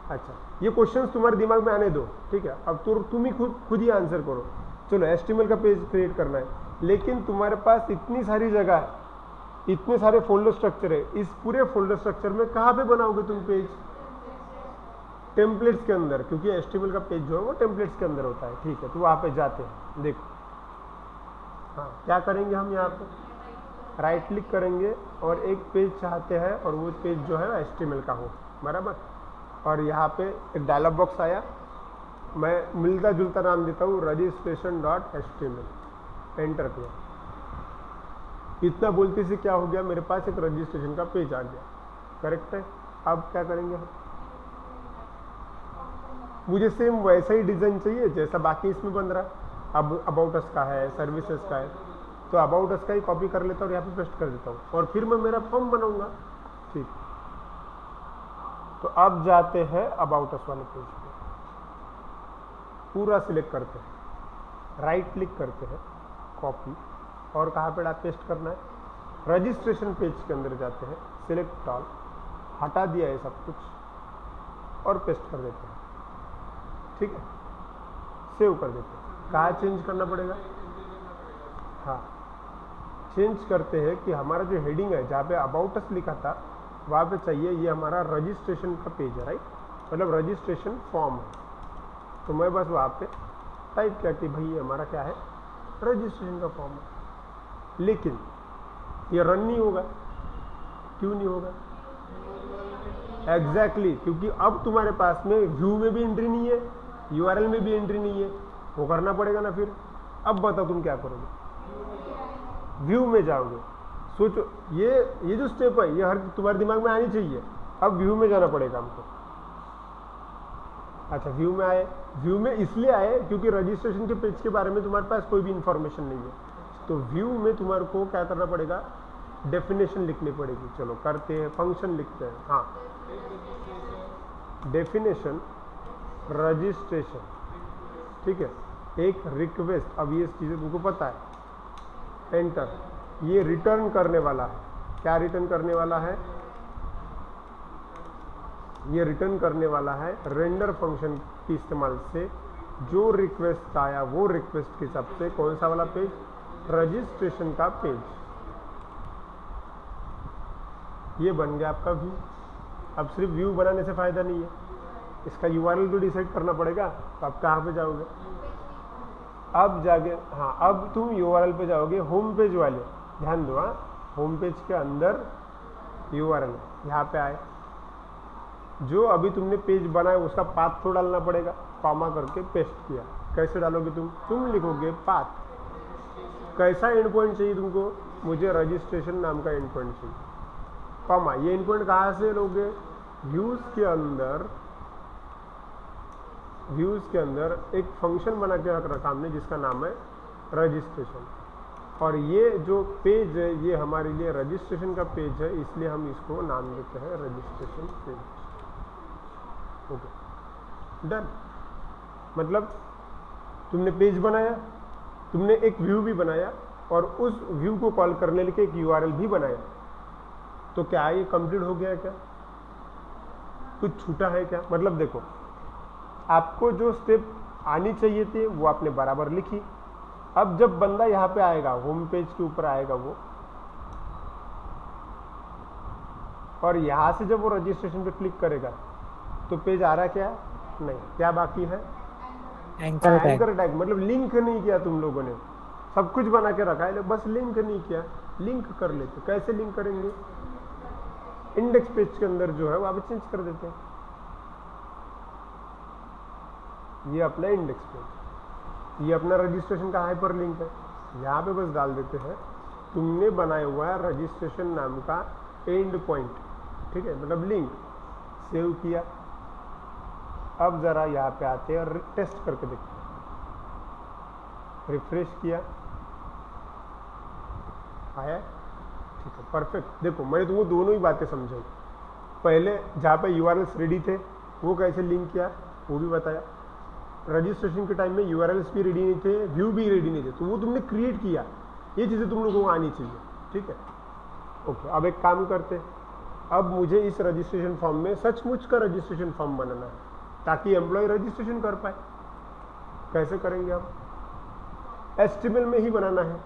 अच्छा ये क्वेश्चंस तुम्हारे दिमाग में आने दो, ठीक है, अब तुम ही खुद ही आंसर करो। चलो HTML का पेज क्रिएट करना है, लेकिन तुम्हारे पास इतनी सारी जगह है, इतने सारे फोल्डर स्ट्रक्चर है, इस पूरे फोल्डर स्ट्रक्चर में कहाँ पे बनाओगे तुम पेज? टेम्पलेट्स के अंदर, क्योंकि HTML का पेज जो है वो टेम्पलेट्स के अंदर होता है, ठीक है। तो वहाँ पे जाते हैं, देखो हाँ क्या करेंगे हम, यहाँ पे राइट क्लिक करेंगे और एक पेज चाहते हैं, और वो पेज जो है HTML का हो बराबर। और यहाँ पे एक डायलॉग बॉक्स आया, मैं मिलता जुलता नाम देता हूँ registration.html, एंटर किया। इतना बोलते से क्या हो गया, मेरे पास एक रजिस्ट्रेशन का पेज आ गया, करेक्ट है। अब क्या करेंगे हम, मुझे सेम वैसा ही डिज़ाइन चाहिए जैसा बाकी इसमें बन रहा है। अब अबाउट अस का है, सर्विसेज का है, तो अबाउट अस का ही कॉपी कर लेता हूँ और यहाँ पे पेस्ट कर देता हूँ, और फिर मैं मेरा फॉर्म बनाऊंगा, ठीक। तो अब जाते हैं अबाउट अस वाले पेज पे, पूरा सिलेक्ट करते हैं, राइट क्लिक करते हैं, कॉपी, और कहाँ पे पेस्ट करना है, रजिस्ट्रेशन पेज के अंदर जाते हैं, सिलेक्ट ऑल, हटा दिया है सब कुछ, और पेस्ट कर देते हैं, ठीक है, सेव कर देते हैं। कहाँ चेंज करना पड़ेगा, हाँ चेंज करते हैं कि हमारा जो हेडिंग है जहाँ पे अबाउट अस लिखा था वहाँ पे चाहिए ये हमारा रजिस्ट्रेशन का पेज है, राइट, मतलब रजिस्ट्रेशन फॉर्म है। तो मैं बस वहाँ पे टाइप किया कि भाई ये हमारा क्या है, रजिस्ट्रेशन का फॉर्म है। लेकिन ये रन नहीं होगा, क्यों नहीं होगा, एग्जैक्टली क्योंकि अब तुम्हारे पास में व्यू में भी एंट्री नहीं है, यूआरएल में भी एंट्री नहीं है, वो करना पड़ेगा ना फिर। अब बताओ तुम क्या करोगे, व्यू में जाओगे, सोचो ये जो स्टेप है ये हर तुम्हारे दिमाग में आनी चाहिए। अब व्यू में जाना पड़ेगा हमको। अच्छा व्यू में आए, व्यू में इसलिए आए क्योंकि रजिस्ट्रेशन के पेज के बारे में तुम्हारे पास कोई भी इंफॉर्मेशन नहीं है, तो व्यू में तुम्हारे को क्या करना पड़ेगा, डेफिनेशन लिखनी पड़ेगी। चलो करते हैं, फंक्शन लिखते हैं, हाँ डेफिनेशन रजिस्ट्रेशन, ठीक है, एक रिक्वेस्ट। अब ये चीज़ें तुमको पता है, एंटर। ये रिटर्न करने वाला है, क्या रिटर्न करने वाला है, ये रिटर्न करने वाला है रेंडर फंक्शन के इस्तेमाल से जो रिक्वेस्ट आया वो रिक्वेस्ट के हिसाब से कौन सा वाला पेज, रजिस्ट्रेशन का पेज। ये बन गया आपका व्यू। अब सिर्फ व्यू बनाने से फायदा नहीं है, इसका यूआरएल भी डिसाइड करना पड़ेगा। तो आप कहाँ पे जाओगे, अब जाके हाँ अब तुम यूआरएल पे जाओगे, होम पेज वाले, ध्यान दो, हाँ होम पेज के अंदर यूआरएल यहाँ पे आए, जो अभी तुमने पेज बनाया उसका पाथ तो डालना पड़ेगा, कॉमा करके पेस्ट किया। कैसे डालोगे तुम लिखोगे पाथ, कैसा एंड पॉइंट चाहिए तुमको, मुझे रजिस्ट्रेशन नाम का एंड पॉइंट चाहिए, कॉमा। ये एंड पॉइंट कहाँ से लोगे, व्यूज के अंदर व्यूज़ के अंदर एक फंक्शन बना के रख रखा हमने जिसका नाम है रजिस्ट्रेशन। और ये जो पेज है ये हमारे लिए रजिस्ट्रेशन का पेज है, इसलिए हम इसको नाम देते हैं रजिस्ट्रेशन पेज। Okay, done. मतलब तुमने पेज बनाया, तुमने एक व्यू भी बनाया और उस व्यू को कॉल करने के लिए एक यूआरएल भी बनाया, तो क्या ये कंप्लीट हो गया? क्या कुछ छूटा है क्या? मतलब देखो, आपको जो स्टेप आनी चाहिए थी वो आपने बराबर लिखी। अब जब बंदा यहाँ पे आएगा, होम पेज के ऊपर आएगा वो, और यहाँ से जब वो रजिस्ट्रेशन पे क्लिक करेगा तो पेज आ रहा है क्या? नहीं। क्या बाकी है? Anchor tag. मतलब लिंक नहीं किया तुम लोगों ने, सब कुछ बना के रखा है बस लिंक नहीं किया। लिंक कर लेते। कैसे लिंक करेंगे? इंडेक्स पेज के अंदर जो है वो आप चेंज कर देते हैं। ये अपना इंडेक्स पेज, ये अपना रजिस्ट्रेशन का हाइपर लिंक है। यहाँ पे बस डाल देते हैं तुमने बनाया हुआ है रजिस्ट्रेशन नाम का एंड पॉइंट, ठीक है, मतलब लिंक। सेव किया। अब जरा यहाँ पे आते हैं और टेस्ट करके देखते हैं। रिफ्रेश किया, आया? ठीक है, परफेक्ट। देखो मैंने तुमको दोनों ही बातें समझाई। पहले जहाँ पे यूआरएल्स रेडी थे वो कैसे लिंक किया वो भी बताया। रजिस्ट्रेशन के टाइम में यूआरएल्स भी रेडी नहीं थे, व्यू भी रेडी नहीं थे, तो वो तुमने क्रिएट किया। ये चीज़ें तुम लोगों को आनी चाहिए, ठीक है। ओके, अब एक काम करते हैं। अब मुझे इस रजिस्ट्रेशन फॉर्म में सचमुच का रजिस्ट्रेशन फॉर्म बनाना है ताकि एम्प्लॉय रजिस्ट्रेशन कर पाए। कैसे करेंगे? अब HTML में ही बनाना है।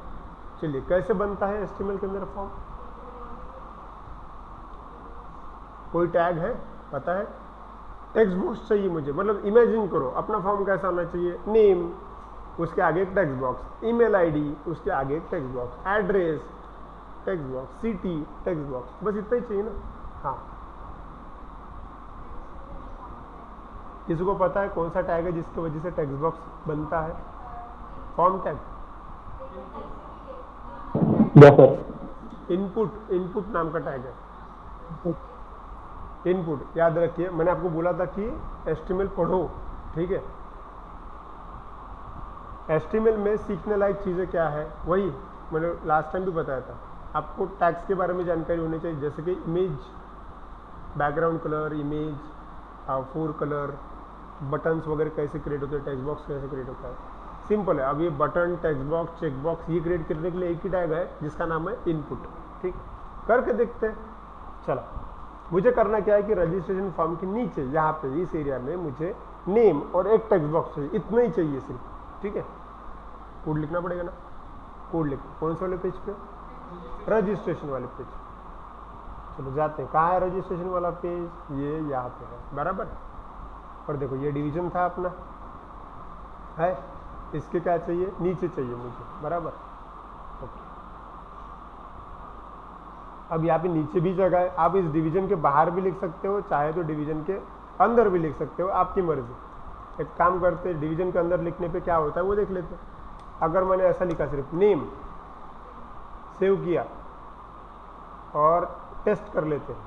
चलिए, कैसे बनता है HTML के अंदर फॉर्म? कोई टैग है? पता है? टेक्स्ट बॉक्स चाहिए मुझे। मतलब इमेजिन करो अपना फॉर्म कैसा होना चाहिए। नेम, उसके आगे एक टेक्स्ट बॉक्स, ईमेल आईडी, उसके आगे एक text box, address text box, city text box, बस इतना ही चाहिए ना। हाँ, किसी को पता है कौन सा टैग है जिसकी वजह से टेक्स्ट बॉक्स बनता है? Form tag. इनपुट नाम का टैग है। इनपुट याद रखिए, मैंने आपको बोला था कि HTML पढ़ो, ठीक है। HTML में सीखने लायक चीज़ें क्या है, वही मैंने लास्ट टाइम भी बताया था। आपको टैग्स के बारे में जानकारी होनी चाहिए, जैसे कि image, background colour, image, 4 colour, buttons वगैरह कैसे क्रिएट होते हैं, टेक्स्ट बॉक्स कैसे क्रिएट होता है। सिंपल है। अब ये button, text box, check box, ये क्रिएट करने के लिए एक ही टैग है जिसका नाम है इनपुट, ठीक। करके देखते हैं। चलो, मुझे करना क्या है कि रजिस्ट्रेशन फॉर्म के नीचे यहाँ पे इस एरिया में मुझे नेम और एक टेक्स्ट बॉक्स चाहिए, इतना ही चाहिए सिर्फ, ठीक है। कोड लिखना पड़ेगा ना। कोड लिख, कौन से वाले पेज पे? रजिस्ट्रेशन वाले पेज। चलो जाते हैं, कहाँ है रजिस्ट्रेशन वाला पेज? ये यहाँ पे है, बराबर। और देखो ये डिवीजन था अपना, है। इसके क्या चाहिए? नीचे चाहिए मुझे, बराबर। ओके, अब यहाँ पे नीचे भी जगह है। आप इस डिवीजन के बाहर भी लिख सकते हो, चाहे तो डिवीजन के अंदर भी लिख सकते हो, आपकी मर्जी। एक काम करते हैं, डिवीजन के अंदर लिखने पे क्या होता है वो देख लेते हैं। अगर मैंने ऐसा लिखा सिर्फ नेम, सेव किया और टेस्ट कर लेते हैं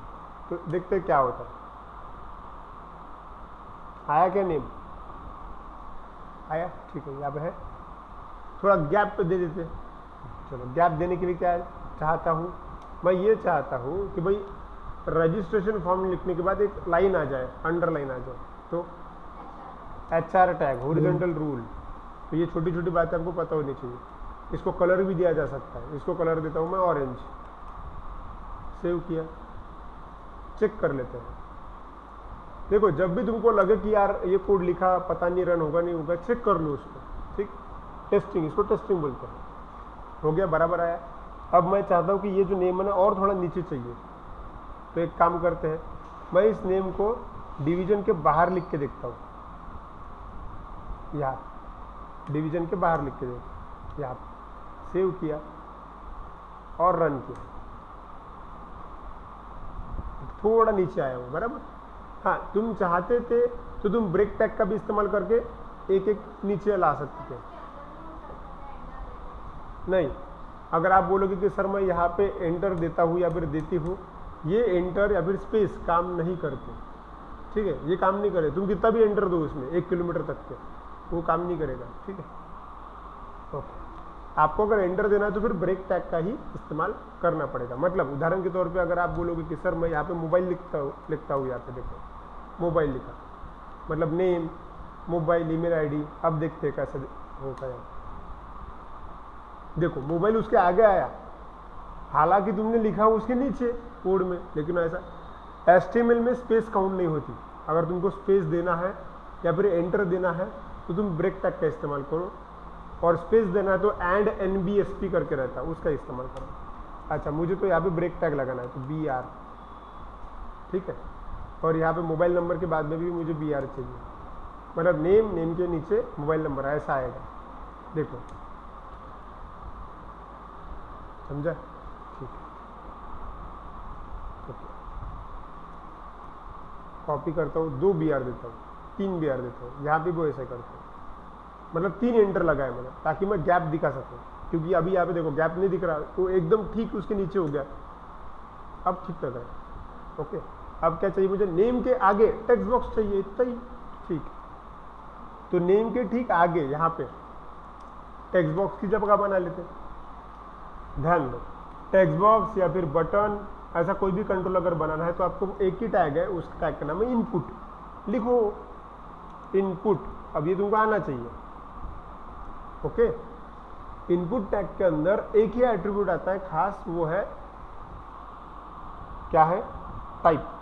तो देखते हैं क्या होता है। आया क्या नेम? आया, ठीक है। यहाँ पे है, थोड़ा गैप तो दे देते हैं। चलो, गैप देने के लिए क्या चाहता हूँ मैं? ये चाहता हूँ कि भाई रजिस्ट्रेशन फॉर्म लिखने के बाद एक लाइन आ जाए, अंडरलाइन आ जाए। तो HR टैग, हॉरिजॉन्टल रूल। तो ये छोटी छोटी बातें आपको पता होनी चाहिए। इसको कलर भी दिया जा सकता है। इसको कलर देता हूँ मैं ऑरेंज। सेव किया, चेक कर लेते हैं। देखो, जब भी तुमको लगे कि यार ये कोड लिखा पता नहीं रन होगा नहीं होगा, चेक कर लो उसको, ठीक। टेस्टिंग, इसको टेस्टिंग बोलते हैं। हो गया, बराबर आया। अब मैं चाहता हूँ कि ये जो नेम है ना और थोड़ा नीचे चाहिए। तो एक काम करते हैं, मैं इस नेम को डिवीजन के बाहर लिख के देखता हूँ। यहाँ डिवीजन के बाहर लिख के देखता, यहाँ सेव किया और रन किया, थोड़ा नीचे आया हूँ, बराबर। हाँ, तुम चाहते थे तो तुम ब्रेक टैग का भी इस्तेमाल करके एक एक नीचे ला सकते थे। नहीं, अगर आप बोलोगे कि सर मैं यहाँ पे एंटर देता हूँ या फिर देती हूँ, ये एंटर या फिर स्पेस काम नहीं करते, ठीक है, ये काम नहीं करे, तुम कितना भी एंटर दो उसमें 1 किलोमीटर तक के, वो काम नहीं करेगा। ठीक है, ओके। आपको अगर एंटर देना है तो फिर ब्रेक टैग का ही इस्तेमाल करना पड़ेगा। मतलब उदाहरण के तौर पे अगर आप बोलोगे कि सर मैं यहाँ पे मोबाइल लिखता हूँ, यहाँ पे देखो मोबाइल लिखा, मतलब नेम, मोबाइल, ईमेल आईडी। अब देखते हैं कैसे होगा यहाँ। देखो मोबाइल उसके आगे आया, हालांकि तुमने लिखा उसके नीचे कोड में, लेकिन ऐसा HTML में स्पेस काउंट नहीं होती। अगर तुमको स्पेस देना है या फिर एंटर देना है तो तुम ब्रेक टैग का इस्तेमाल करो, और स्पेस देना है तो एंड NBSP करके रहता है, उसका इस्तेमाल करो। अच्छा, मुझे तो यहाँ पे ब्रेक टैग लगाना है तो BR, ठीक है। और यहाँ पे मोबाइल नंबर के बाद में भी मुझे BR चाहिए, मतलब नेम के नीचे मोबाइल नंबर, ऐसा आएगा। देखो समझा? ठीक है, ओके। कॉपी करता हूँ, 2 BR देता हूँ, 3 BR देता हूँ, यहाँ पे वो ऐसे करता हूँ, मतलब 3 एंटर लगाए मैंने, ताकि मैं गैप दिखा सकूँ। क्योंकि अभी यहाँ पे देखो गैप नहीं दिख रहा, तो एकदम ठीक उसके नीचे हो गया। अब ठीक लग रहा है, ओके। अब क्या चाहिए मुझे? नेम के आगे टेक्स्ट बॉक्स चाहिए, इतना ही, ठीक। तो नेम के ठीक आगे यहाँ पे टेक्स्ट बॉक्स की जगह बना लेते हैं। ध्यान दो, टेक्स्ट बॉक्स या फिर बटन, ऐसा कोई भी कंट्रोल अगर बनाना है तो आपको एक ही टैग है, उस टैग का नाम है इनपुट। लिखो इनपुट, अब ये तुमको आना चाहिए, ओके। इनपुट टैग के अंदर एक ही एट्रीब्यूट आता है खास, वो है क्या है? टाइप।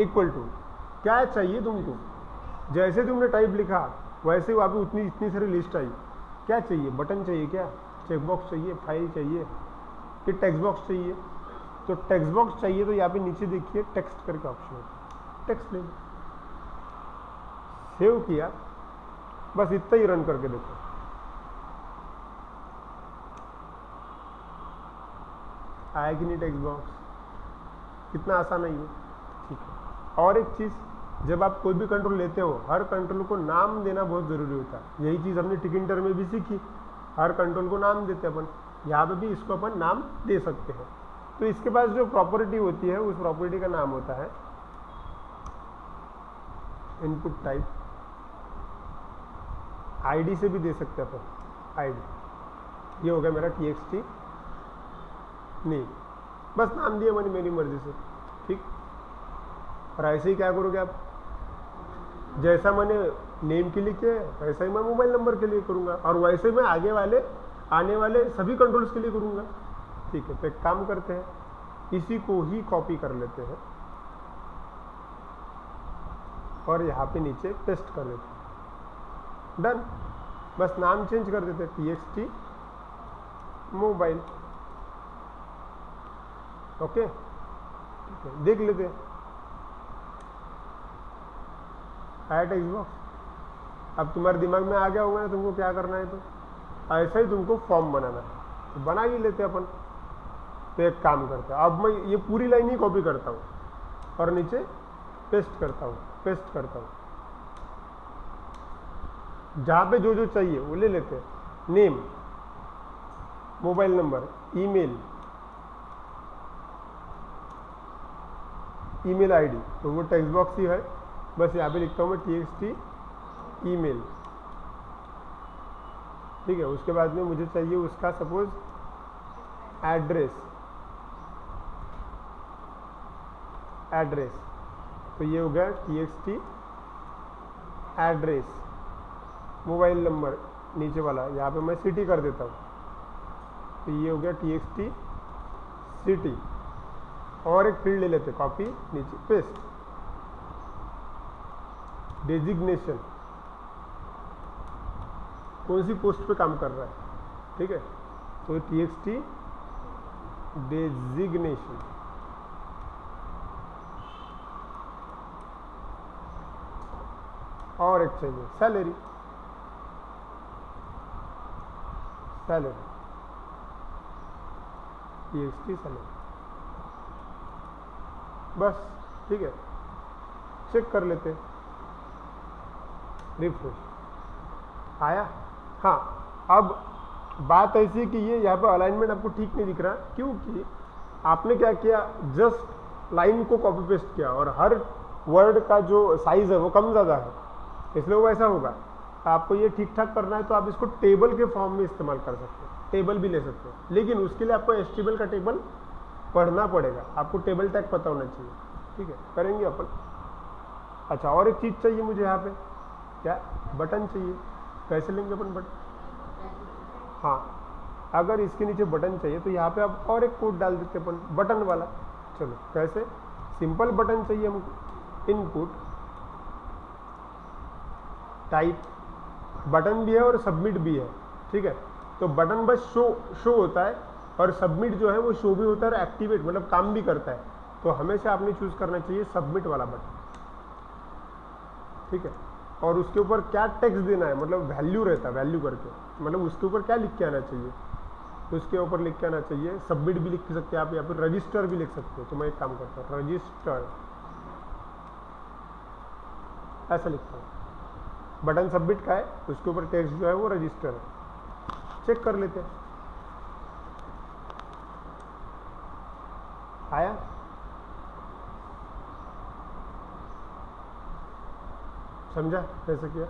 इक्वल टू, क्या चाहिए तुमको? जैसे तुमने टाइप लिखा वैसे वहाँ पे इतनी सारी लिस्ट आई। क्या चाहिए? बटन चाहिए क्या? चेकबॉक्स चाहिए? फाइल चाहिए? कि टेक्स्ट बॉक्स चाहिए? तो टेक्स्ट बॉक्स चाहिए तो यहाँ पे नीचे देखिए टेक्स्ट करके ऑप्शन है, टेक्स्ट ले लो, सेव किया, बस इतना ही रन करके देखो। आया कि नहीं टेक्स्ट बॉक्स? कितना आसान है ये, ठीक है। और एक चीज़, जब आप कोई भी कंट्रोल लेते हो, हर कंट्रोल को नाम देना बहुत ज़रूरी होता है। यही चीज़ हमने टिकिंटर में भी सीखी, हर कंट्रोल को नाम देते हैं अपन। यहाँ पे भी इसको अपन नाम दे सकते हैं। तो इसके पास जो प्रॉपर्टी होती है, उस प्रॉपर्टी का नाम होता है इनपुट टाइप। आईडी से भी दे सकते हैं अपन, आईडी। ये हो गया मेरा TXT नहीं, बस नाम दिया मैंने मेरी मर्जी से, ठीक। और ऐसे ही क्या करोगे आप, जैसा मैंने नेम के लिए किया है वैसा ही मैं मोबाइल नंबर के लिए करूंगा, और वैसे मैं आने वाले सभी कंट्रोल्स के लिए करूंगा, ठीक है। तो एक काम करते हैं, इसी को ही कॉपी कर लेते हैं और यहाँ पे नीचे पेस्ट कर देते हैं। डन, बस नाम चेंज कर देते हैं, TXT मोबाइल, ओके, ठीक है। देख लेते हैं, आया टेक्स्ट बॉक्स। अब तुम्हारे दिमाग में आ गया होगा ना तुमको क्या करना है। तो ऐसा ही तुमको फॉर्म बनाना है, तो बना ही लेते अपन। तो एक काम करते हैं, अब मैं ये पूरी लाइन ही कॉपी करता हूँ और नीचे पेस्ट करता हूँ, जहाँ पे जो जो चाहिए वो ले लेते हैं। Name, mobile number, email ID, तो वो टेक्स्ट बॉक्स ही है, बस यहाँ पे लिखता हूँ मैं TXT ईमेल, ठीक है। उसके बाद में मुझे चाहिए उसका सपोज एड्रेस, तो ये हो गया TXT एड्रेस। मोबाइल नंबर नीचे वाला यहाँ पे मैं सिटी कर देता हूँ, तो ये हो गया TXT सिटी। और एक फील्ड ले लेते, कॉपी, नीचे पेस्ट। डेजिग्नेशन, कौन सी पोस्ट पे काम कर रहा है, ठीक है। तो TXT डेजिग्नेशन। और एक चाहिए सैलरी, TXT सैलरी, बस, ठीक है। चेक कर लेते, रिफ्रेश आया। हाँ, अब बात ऐसी कि ये यहाँ पर अलाइनमेंट आपको ठीक नहीं दिख रहा, क्योंकि आपने क्या किया, जस्ट लाइन को कॉपी पेस्ट किया और हर वर्ड का जो साइज है वो कम ज़्यादा है, इसलिए वो ऐसा होगा। आपको ये ठीक ठाक करना है तो आप इसको टेबल के फॉर्म में इस्तेमाल कर सकते हो, टेबल भी ले सकते हो, लेकिन उसके लिए आपको HTML का टेबल पढ़ना पड़ेगा, आपको टेबल टैग पता होना चाहिए। ठीक है, करेंगे अपन। अच्छा, और एक चीज़ चाहिए मुझे यहाँ पे, क्या बटन चाहिए। कैसे लेंगे अपन बटन? हाँ, अगर इसके नीचे बटन चाहिए तो यहाँ पे आप और एक कोड डाल देते अपन, बटन वाला। चलो कैसे, सिंपल बटन चाहिए हमको। इनपुट टाइप बटन भी है और सबमिट भी है। ठीक है, तो बटन बस शो होता है और सबमिट जो है वो शो भी होता है और एक्टिवेट मतलब काम भी करता है। तो हमेशा आपने चूज करना चाहिए सबमिट वाला बटन। ठीक है, और उसके ऊपर क्या टेक्स्ट देना है, मतलब वैल्यू रहता है, वैल्यू करके मतलब उसके ऊपर क्या लिख के आना चाहिए, उसके ऊपर लिख के आना चाहिए। सबमिट भी लिख सकते हैं आप, या फिर रजिस्टर भी लिख सकते हो। तो मैं एक काम करता हूँ, रजिस्टर ऐसा लिखता हूँ। बटन सबमिट का है, उसके ऊपर टेक्स्ट जो है वो रजिस्टर है। चेक कर लेते हैं, आया? समझा कैसे किया?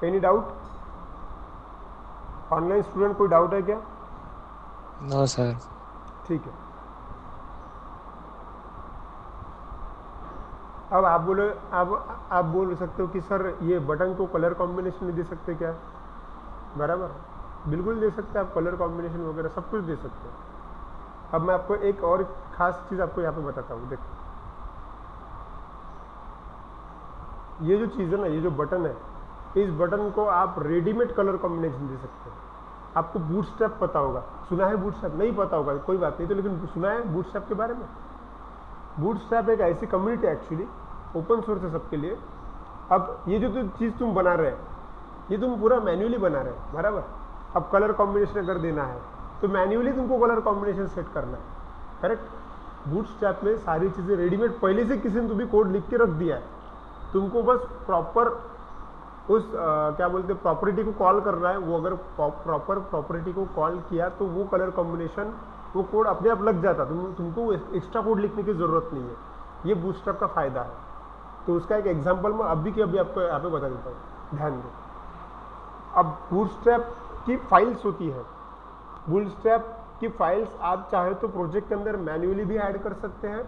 Any doubt? ऑनलाइन स्टूडेंट कोई डाउट है क्या? No sir. ठीक है, अब आप बोले, आप बोल सकते हो कि सर ये बटन को कलर कॉम्बिनेशन नहीं दे सकते क्या? बराबर, बिल्कुल दे सकते हैं आप, कलर कॉम्बिनेशन वगैरह सब कुछ दे सकते हैं। अब मैं आपको एक और खास चीज़ आपको यहाँ पे बताता हूँ। देखो, ये जो चीज़ है ना, ये जो बटन है, इस बटन को आप रेडीमेड कलर कॉम्बिनेशन दे सकते हैं। आपको बूटस्ट्रैप पता होगा, सुना है बूटस्ट्रैप? नहीं पता होगा कोई बात नहीं, तो लेकिन सुना है बूटस्ट्रैप के बारे में। बूटस्ट्रैप एक ऐसी कम्युनिटी है, एक्चुअली ओपन सोर्स है सबके लिए। अब ये जो चीज़ तुम बना रहे हैं, ये तुम पूरा मैन्युअली बना रहे हैं, बराबर। अब कलर कॉम्बिनेशन अगर देना है तो मैन्युअली तुमको कलर कॉम्बिनेशन सेट करना है, करेक्ट। बूटस्ट्रैप में सारी चीज़ें रेडीमेड पहले से किसी ने तुम्हें कोड लिख के रख दिया है, तुमको बस प्रॉपर उस क्या बोलते हैं प्रॉपर्टी को कॉल करना है। वो अगर प्रॉपर प्रॉपर्टी को कॉल किया तो वो कलर कॉम्बिनेशन, वो कोड अपने आप लग जाता, तुमको एक्स्ट्रा कोड लिखने की ज़रूरत नहीं है। ये बूटस्ट्रैप का फ़ायदा है। तो उसका एक एग्जांपल मैं अभी के अभी आपको यहाँ पे बता देता हूँ, ध्यान दो। अब बूटस्ट्रैप की फाइल्स होती है, बूटस्ट्रैप की फाइल्स आप चाहे तो प्रोजेक्ट के अंदर मैन्युअली भी ऐड कर सकते हैं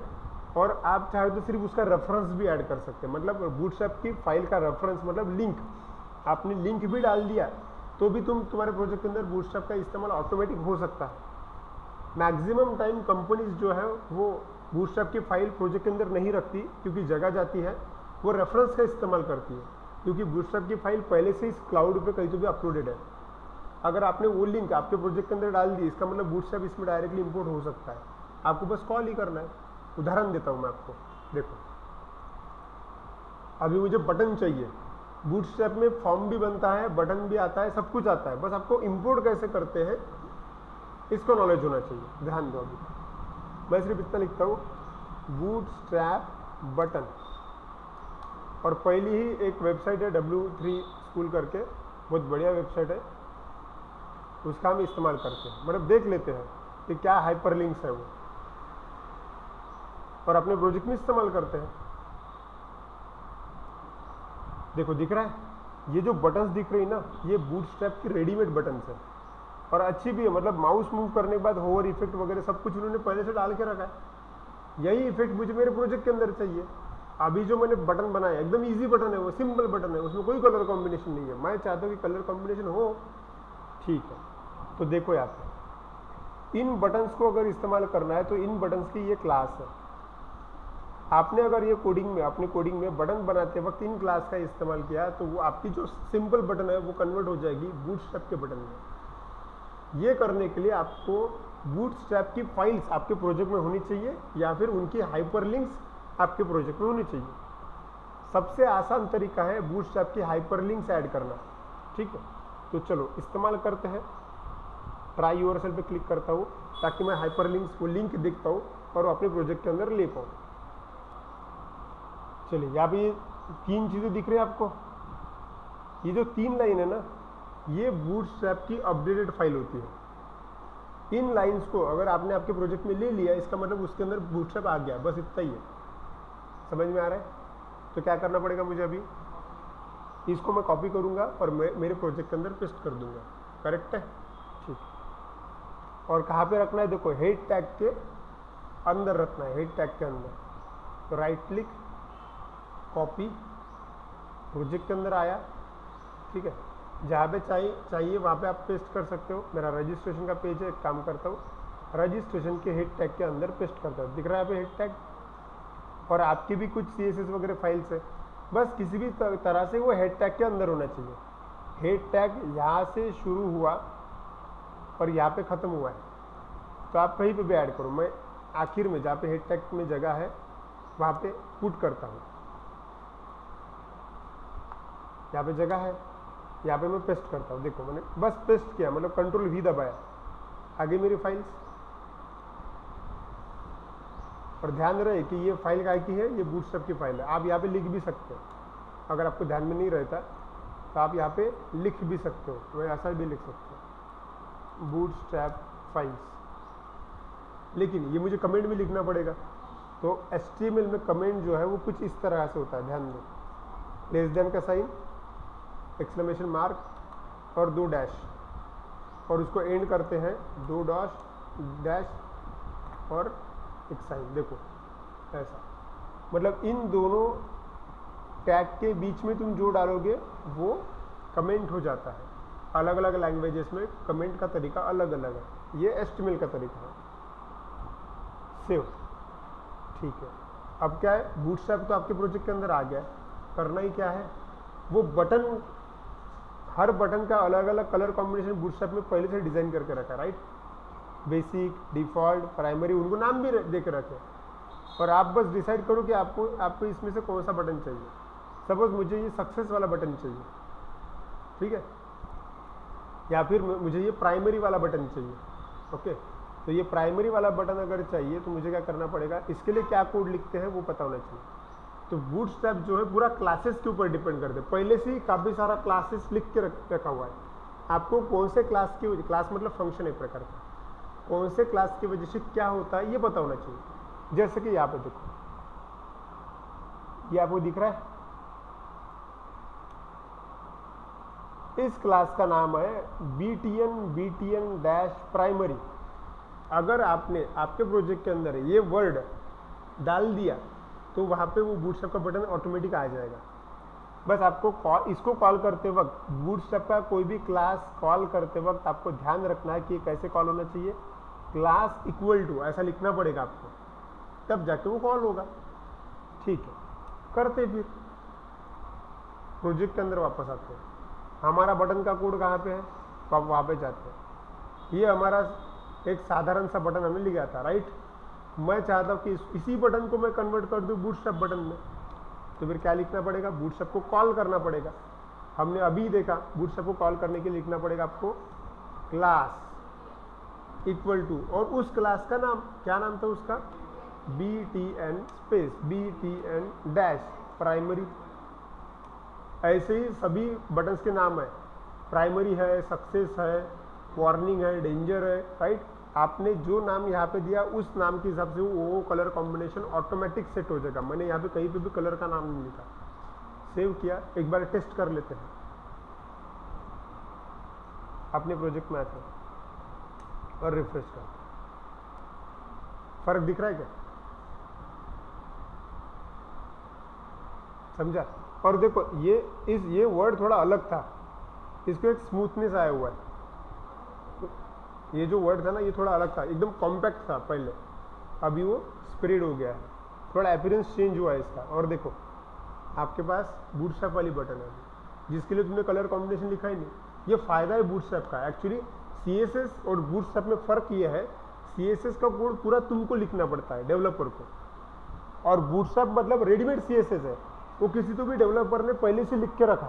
और आप चाहे तो सिर्फ उसका रेफरेंस भी ऐड कर सकते हैं। मतलब बूटस्ट्रैप की फाइल का रेफरेंस मतलब लिंक, आपने लिंक भी डाल दिया तो भी तुम्हारे प्रोजेक्ट के अंदर बूटस्ट्रैप का इस्तेमाल ऑटोमेटिक हो सकता है। मैक्सिमम टाइम कंपनीज जो है वो बूटस्ट्रैप की फाइल प्रोजेक्ट के अंदर नहीं रखती, क्योंकि जगह जाती है, वो रेफरेंस का इस्तेमाल करती है, क्योंकि बूटस्ट्रैप की फाइल पहले से इस क्लाउड पे कहीं तो भी अपलोडेड है। अगर आपने वो लिंक आपके प्रोजेक्ट के अंदर डाल दी, इसका मतलब बूटस्ट्रैप इसमें डायरेक्टली इंपोर्ट हो सकता है। आपको बस कॉल ही करना है। उदाहरण देता हूँ मैं आपको, देखो अभी मुझे बटन चाहिए, बूटस्ट्रैप में फॉर्म भी बनता है, बटन भी आता है, सब कुछ आता है, बस आपको इंपोर्ट कैसे करते हैं इसको नॉलेज होना चाहिए। ध्यान दो, अभी मैं सिर्फ इतना लिखता हूँ, बूटस्ट्रैप बटन, और पहली ही एक वेबसाइट है W3 स्कूल करके, बहुत बढ़िया वेबसाइट है, उसका हम इस्तेमाल करते हैं। मतलब देख लेते हैं कि क्या हाइपरलिंक्स है वो, और अपने प्रोजेक्ट में इस्तेमाल करते हैं। देखो दिख रहा है, ये जो बटन्स दिख रही है ना, ये बूटस्ट्रैप की रेडीमेड बटन्स है और अच्छी भी है। मतलब माउस मूव करने के बाद होवर इफेक्ट वगैरह सब कुछ उन्होंने पहले से डाल के रखा है। यही इफेक्ट मुझे मेरे प्रोजेक्ट के अंदर चाहिए। अभी जो मैंने बटन बनाया एकदम इजी बटन है, वो सिंपल बटन है, उसमें कोई कलर कॉम्बिनेशन नहीं है। मैं चाहता हूँ कि कलर कॉम्बिनेशन हो, ठीक है। तो देखो यहाँ पे इन बटन्स को अगर इस्तेमाल करना है तो इन बटन्स की ये क्लास है। आपने अगर ये कोडिंग में, अपनी कोडिंग में बटन बनाते वक्त इन क्लास का इस्तेमाल किया तो वो आपकी जो सिंपल बटन है वो कन्वर्ट हो जाएगी बूटस्ट्रैप के बटन में। ये करने के लिए आपको बूटस्ट्रैप की फाइल्स आपके प्रोजेक्ट में होनी चाहिए या फिर उनकी हाइपरलिंक्स आपके प्रोजेक्ट में होनी चाहिए। सबसे आसान तरीका है बूटस्ट्रैप की हाइपरलिंक्स ऐड करना, ठीक है। तो चलो इस्तेमाल करते हैं। ट्राई यूआरएल पे क्लिक करता हूँ ताकि मैं हाइपरलिंक्स को लिंक देखता हूँ और अपने प्रोजेक्ट के अंदर ले पाऊँ। चलिए यहाँ पे ये 3 चीज़ें दिख रही है आपको। ये जो 3 लाइन है ना, ये बूटस्ट्रैप की अपडेटेड फाइल होती है। इन लाइंस को अगर आपने आपके प्रोजेक्ट में ले लिया, इसका मतलब उसके अंदर बूटस्ट्रैप आ गया, बस इतना ही है। समझ में आ रहा है? तो क्या करना पड़ेगा मुझे अभी, इसको मैं कॉपी करूंगा और मेरे प्रोजेक्ट के अंदर पेस्ट कर दूंगा। करेक्ट है? ठीक। और कहाँ पे रखना है? देखो हेड टैग के अंदर रखना है, हेड टैग के अंदर। तो राइट क्लिक, कॉपी, प्रोजेक्ट के अंदर आया, ठीक है। जहाँ पे चाहिए वहाँ पे आप पेस्ट कर सकते हो। मेरा रजिस्ट्रेशन का पेज है, एक काम करता हूँ, रजिस्ट्रेशन के हेड टैग के अंदर पेस्ट करता हूँ। दिख रहा है यहाँ पे हेड टैग? और आपकी भी कुछ CSS वगैरह फाइल्स है, बस किसी भी तरह से वो हेड टैग के अंदर होना चाहिए। हेड टैग यहाँ से शुरू हुआ और यहाँ पे ख़त्म हुआ है, तो आप कहीं पे भी ऐड करो। मैं आखिर में जहाँ पे हेड टैग में जगह है वहाँ पे पुट करता हूँ। यहाँ पे जगह है, यहाँ पे मैं पेस्ट करता हूँ। देखो मैंने बस पेस्ट किया, मतलब कंट्रोल V दबाया, आगे मेरी फाइल्स। और ध्यान रहे कि ये फाइल काय की है, ये बूटस्ट्रैप की फाइल है। आप यहाँ पे लिख भी सकते हो, अगर आपको ध्यान में नहीं रहता तो आप यहाँ पे लिख भी सकते हो, मैं ऐसा भी लिख सकते हो बूटस्ट्रैप फाइल्स। लेकिन ये मुझे कमेंट भी लिखना पड़ेगा, तो HTML में कमेंट जो है वो कुछ इस तरह से होता है, ध्यान दो। लेस देन का साइन, एक्सक्लेमेशन मार्क और 2 डैश, और उसको एंड करते हैं 2 डैश और एक साइन। देखो ऐसा, मतलब इन दोनों टैग के बीच में तुम जो डालोगे वो कमेंट हो जाता है। अलग अलग लैंग्वेजेस में कमेंट का तरीका अलग अलग है, ये HTML का तरीका है। सेव, ठीक है। अब क्या है, बूटस्ट्रैप तो आपके प्रोजेक्ट के अंदर आ गया है। करना ही क्या है, वो बटन, हर बटन का अलग अलग कलर कॉम्बिनेशन बूटस्ट्रैप में पहले से डिजाइन करके रखा है, राइट। बेसिक, डिफॉल्ट, प्राइमरी, उनको नाम भी दे के रखे। और आप बस डिसाइड करो कि आपको इसमें से कौन सा बटन चाहिए। सपोज मुझे ये सक्सेस वाला बटन चाहिए, ठीक है, या फिर मुझे ये प्राइमरी वाला बटन चाहिए। ओके, तो ये प्राइमरी वाला बटन अगर चाहिए तो मुझे क्या करना पड़ेगा, इसके लिए क्या कोड लिखते हैं वो पता होना चाहिए। तो बूटस्ट्रैप जो है पूरा क्लासेस के ऊपर डिपेंड करते हैं, पहले से ही काफ़ी सारा क्लासेस लिख के रखा हुआ है। आपको कौन से क्लास की, क्लास मतलब फंक्शन एक प्रकार का, कौन से क्लास की वजह से क्या होता है ये पता होना चाहिए। जैसे कि यहाँ पे देखो, ये आपको दिख रहा है, इस क्लास का नाम है btn डैश प्राइमरी। अगर आपने आपके प्रोजेक्ट के अंदर ये वर्ड डाल दिया तो वहाँ पे वो बूटस्ट्रैप का बटन ऑटोमेटिक आ जाएगा। बस आपको इसको कॉल करते वक्त, बूटस्ट्रैप का कोई भी क्लास कॉल करते वक्त आपको ध्यान रखना है कि कैसे कॉल होना चाहिए। क्लास इक्वल टू ऐसा लिखना पड़ेगा आपको, तब जाके वो कॉल होगा। ठीक है, करते फिर प्रोजेक्ट के अंदर वापस आते हैं। हमारा बटन का कोड कहाँ पे है, तो आप वहाँ पे जाते हैं। ये हमारा एक साधारण सा बटन हमने लिखा था, राइट। मैं चाहता हूँ कि इसी बटन को मैं कन्वर्ट कर दूँ बूटस्ट्रैप बटन में, तो फिर क्या लिखना पड़ेगा, बूटस्ट्रैप को कॉल करना पड़ेगा। हमने अभी देखा बूटस्ट्रैप को कॉल करने के लिए लिखना पड़ेगा आपको क्लास इक्वल टू, और उस क्लास का नाम, क्या नाम था उसका, btn space btn dash primary. ऐसे ही सभी बटन्स के नाम है, प्राइमरी है, सक्सेस है, वार्निंग है, डेंजर है, राइट। आपने जो नाम यहाँ पे दिया उस नाम के हिसाब से वो कलर कॉम्बिनेशन ऑटोमेटिक सेट हो जाएगा। मैंने यहाँ पे कहीं पे भी कलर का नाम नहीं लिखा। सेव किया, एक बार टेस्ट कर लेते हैं, अपने प्रोजेक्ट में आते हैं और रिफ्रेश करते हैं। फर्क दिख रहा है क्या, समझा। और देखो ये वर्ड थोड़ा अलग था, इसको एक स्मूथनेस आया हुआ है। ये जो वर्ड था ना, ये थोड़ा अलग था, एकदम कॉम्पैक्ट था पहले, अभी वो स्प्रेड हो गया है, थोड़ा अपीयरेंस चेंज हुआ है इसका। और देखो आपके पास बूटस्ट्रैप वाली बटन है जिसके लिए तुमने कलर कॉम्बिनेशन लिखा ही नहीं। ये फायदा है बूटस्ट्रैप का। एक्चुअली CSS और बूटस्ट्रैप में फ़र्क ये है, CSS का कोड पूरा तुमको लिखना पड़ता है डेवलपर को, और बूटस्ट्रैप मतलब रेडीमेड CSS है, वो किसी तो भी डेवलपर ने पहले से लिख के रखा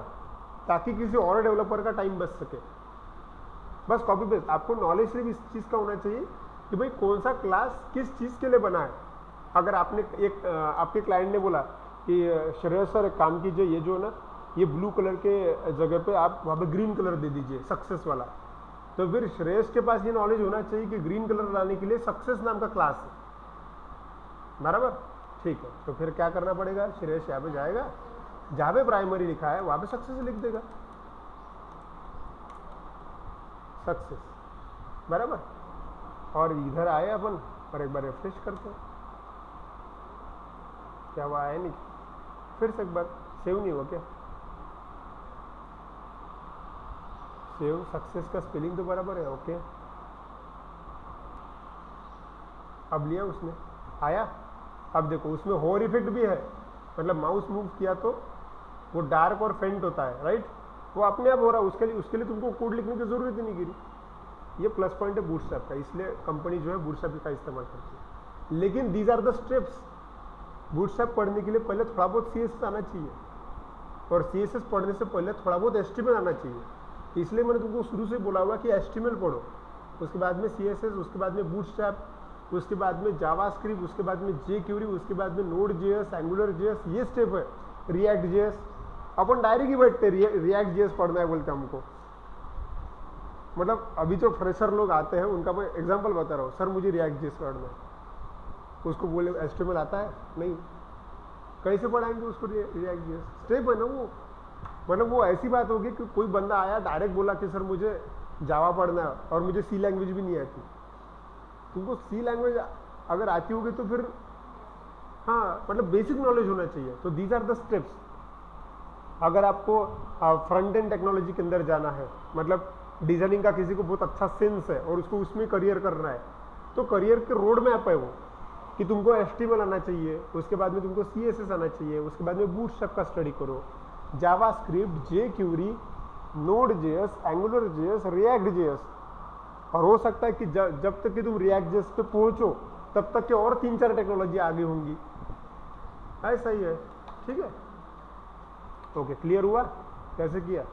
ताकि किसी और डेवलपर का टाइम बच सके। बस कॉपी पेस्ट। आपको नॉलेज सिर्फ इस चीज़ का होना चाहिए कि भाई कौन सा क्लास किस चीज़ के लिए बना है। अगर आपने आपके क्लाइंट ने बोला कि श्रेयस सर एक काम कीजिए, ये जो है ना, ये ब्लू कलर के जगह पे आप वहाँ पे ग्रीन कलर दे दीजिए सक्सेस वाला, तो फिर श्रेयस के पास ये नॉलेज होना चाहिए कि ग्रीन कलर लाने के लिए सक्सेस नाम का क्लास है, बराबर। ठीक है, तो फिर क्या करना पड़ेगा, श्रेयस यहाँ पे जाएगा, जहाँ पे प्राइमरी लिखा है वहाँ पे सक्सेस लिख देगा, सक्सेस, बराबर। और इधर आए अपन और एक बार रिफ्रेश करते हैं, क्या हुआ, आया नहीं, फिर से एक बार सेव नहीं हुआ क्या, सेव सक्सेस का स्पेलिंग तो बराबर है, ओके। अब लिया उसने, आया। अब देखो उसमें होर इफेक्ट भी है, मतलब माउस मूव किया तो वो डार्क और फेंट होता है, राइट, वो अपने आप हो रहा है। उसके लिए तुमको कोड लिखने की जरूरत ही नहीं गिरी। ये प्लस पॉइंट है बूटस्ट्रैप का, इसलिए कंपनी जो है बूटस्ट्रैप का इस्तेमाल करती है। लेकिन these are the steps. Bootstrap पढ़ने के लिए पहले थोड़ा बहुत CSS आना चाहिए, और CSS पढ़ने से पहले थोड़ा बहुत HTML आना चाहिए। इसलिए मैंने तुमको शुरू से बोला हुआ कि HTML पढ़ो, उसके बाद में CSS, उसके बाद में बूटस्ट्रैप, उसके बाद में जावास्क्रिप्ट, उसके बाद में jQuery, उसके बाद में Node.js, AngularJS, ये स्टेप है। React.js, अपन डायरेक्ट ही बैठते React.js पढ़ना है बोलते हमको। मतलब अभी जो फ्रेशर लोग आते हैं उनका मैं एग्जांपल बता रहा हूँ, सर मुझे React.js पढ़ना है, उसको बोले HTML आता है नहीं, कैसे पढ़ाएंगे उसको React.js? स्टेप है ना वो। मतलब वो ऐसी बात होगी कि कोई बंदा आया डायरेक्ट बोला कि सर मुझे जावा पढ़ना है और मुझे C लैंग्वेज भी नहीं आती। तुमको C लैंग्वेज अगर आती होगी तो फिर हाँ, मतलब बेसिक नॉलेज होना चाहिए। तो दीज आर द स्टेप्स। अगर आपको फ्रंट एंड टेक्नोलॉजी के अंदर जाना है, मतलब डिजाइनिंग का किसी को बहुत अच्छा सेंस है और उसको उसमें करियर करना है, तो करियर के रोड मैप है वो, कि तुमको HTML आना चाहिए, उसके बाद में तुमको CSS आना चाहिए, उसके बाद में बूटस्ट्रैप का स्टडी करो, JavaScript, jQuery, Node.js, AngularJS, React.js। और हो सकता है कि जब तक कि तुम React.js पे पहुंचो तब तक के और 3-4 टेक्नोलॉजी आगे होंगी। ऐसा ही है, ठीक है। ओके, क्लियर हुआ कैसे किया?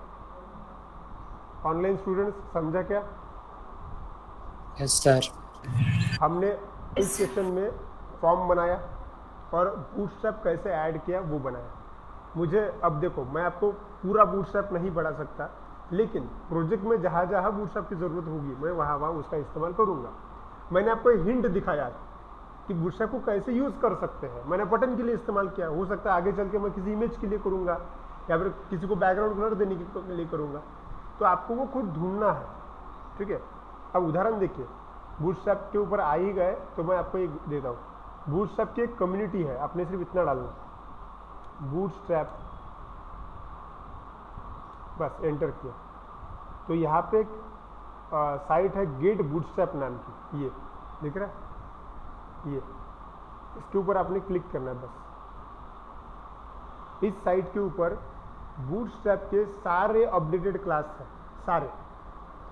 ऑनलाइन स्टूडेंट्स समझा क्या? Yes sir. हमने इस सेशन में फॉर्म बनाया और बूटस्ट्रैप कैसे ऐड किया वो बनाया। मुझे अब देखो, मैं आपको पूरा बूटस्ट्रैप नहीं बढ़ा सकता, लेकिन प्रोजेक्ट में जहाँ जहाँ बूटस्ट्रैप की ज़रूरत होगी मैं वहाँ वहाँ उसका इस्तेमाल करूँगा। मैंने आपको एक हिंट दिखाया कि बूटस्ट्रैप को कैसे यूज़ कर सकते हैं। मैंने बटन के लिए इस्तेमाल किया, हो सकता है आगे चल के मैं किसी इमेज के लिए करूँगा या फिर किसी को बैकग्राउंड कलर देने के लिए करूँगा। तो आपको वो खुद ढूंढना है, ठीक है। अब उदाहरण देखिए, बूटस्ट्रैप के ऊपर आ ही गए तो मैं आपको एक देता हूँ। बूटस्ट्रैप की एक कम्युनिटी है, आपने सिर्फ इतना डालना, बूटस्ट्रैप, बस एंटर किया तो यहाँ पे एक साइट है गेट बूटस्ट्रैप नाम की, ये दिख रहा है, ये इसके ऊपर आपने क्लिक करना है। बस इस साइट के ऊपर बूटस्ट्रैप के सारे अपडेटेड क्लास हैं, सारे,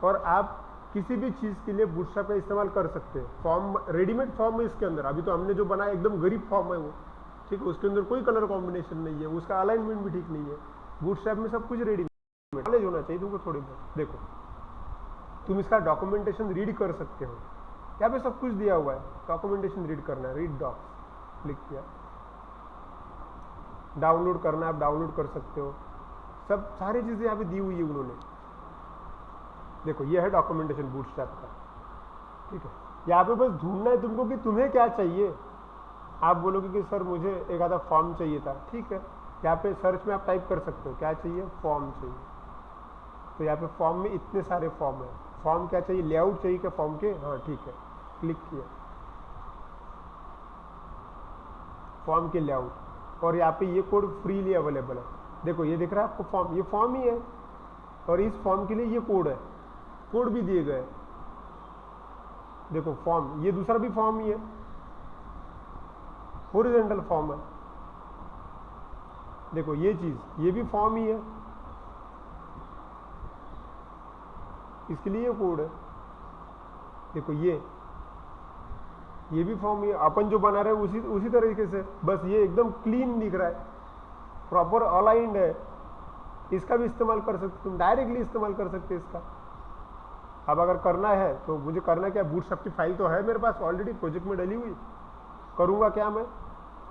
और आप किसी भी चीज़ के लिए बूटस्ट्रैप का इस्तेमाल कर सकते हैं। फॉर्म रेडीमेड फॉर्म है इसके अंदर, अभी तो हमने जो बनाया एकदम गरीब फॉर्म है वो, ठीक है, उसके अंदर कोई कलर कॉम्बिनेशन नहीं है, उसका अलाइनमेंट भी ठीक नहीं है। बूटस्ट्रैप में सब कुछ रेडीमेड, नॉलेज होना चाहिए तुमको थोड़ी बहुत। देखो, तुम इसका डॉक्यूमेंटेशन रीड कर सकते हो, यहाँ पे सब कुछ दिया हुआ है, डॉक्यूमेंटेशन रीड करना है, रीड डॉक्स क्लिक किया। डाउनलोड करना है, आप डाउनलोड कर सकते हो, सब सारी चीज़ें यहाँ पे दी हुई है उन्होंने। देखो ये है डॉक्यूमेंटेशन बूटस्ट्रैप का, ठीक है। यहाँ पे बस ढूंढना है तुमको कि तुम्हें क्या चाहिए। आप बोलोगे कि सर मुझे एक आधा फॉर्म चाहिए था, ठीक है, यहाँ पे सर्च में आप टाइप कर सकते हो क्या चाहिए, फॉर्म चाहिए। तो यहाँ पे फॉर्म में इतने सारे फॉर्म है। फॉर्म क्या चाहिए, लेआउट चाहिए क्या फॉर्म के, हाँ ठीक है, क्लिक किया फॉर्म के लेआउट, और यहाँ पे ये कोड फ्रीली अवेलेबल है। देखो ये दिख रहा है आपको फॉर्म, ये फॉर्म ही है, और इस फॉर्म के लिए ये कोड है, कोड भी दिए गए। देखो फॉर्म, ये दूसरा भी फॉर्म ही है, हॉरिजॉन्टल फॉर्म है। देखो ये चीज, ये भी फॉर्म ही है, इसके लिए ये कोड है। देखो ये भी फॉर्म ही है, अपन जो बना रहे हैं उसी तरीके से, बस ये एकदम क्लीन दिख रहा है, प्रॉपर अलाइंड है। इसका भी इस्तेमाल कर सकते, तुम डायरेक्टली इस्तेमाल कर सकते इसका। अब अगर करना है तो मुझे करना क्या, बूटस्ट्रैप की फाइल तो है मेरे पास ऑलरेडी प्रोजेक्ट में डली हुई। करूँगा क्या, मैं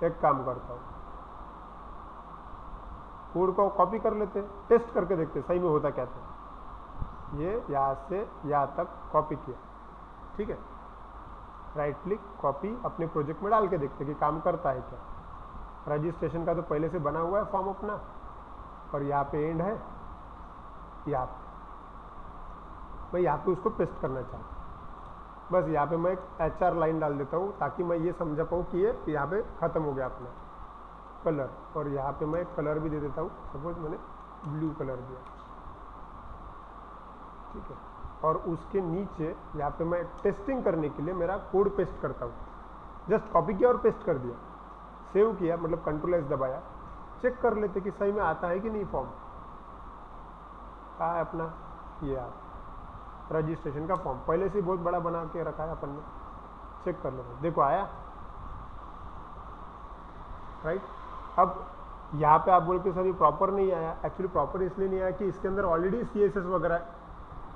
एक काम करता हूँ, कोड को कॉपी कर लेते, टेस्ट करके देखते सही में होता क्या था। ये यहाँ से यहाँ तक कॉपी किया, ठीक है। राइट क्लिक, कॉपी, अपने प्रोजेक्ट में डाल के देखते कि काम करता है क्या। रजिस्ट्रेशन का तो पहले से बना हुआ है फॉर्म अपना, और यहाँ पे एंड है, यहाँ पे मैं यहाँ पे उसको पेस्ट करना चाहता हूँ। बस यहाँ पे मैं एक HR लाइन डाल देता हूँ ताकि मैं ये समझा पाऊँ कि ये यहाँ पे ख़त्म हो गया अपना कलर। और यहाँ पे मैं एक कलर भी दे देता हूँ, सपोज मैंने ब्लू कलर दिया, ठीक है। और उसके नीचे यहाँ पे मैं टेस्टिंग करने के लिए मेरा कोड पेस्ट करता हूँ। जस्ट कॉपी किया और पेस्ट कर दिया, सेव किया, मतलब कंट्रोल S दबाया, चेक कर लेते कि सही में आता है कि नहीं फॉर्म। कहाँ है अपना ये आप रजिस्ट्रेशन का फॉर्म, पहले से बहुत बड़ा बना के रखा है अपन ने, चेक कर लेते, देखो आया, राइट। अब यहाँ पे आप बोल के सर ये प्रॉपर नहीं आया, एक्चुअली प्रॉपर इसलिए नहीं आया कि इसके अंदर ऑलरेडी CSS वगैरह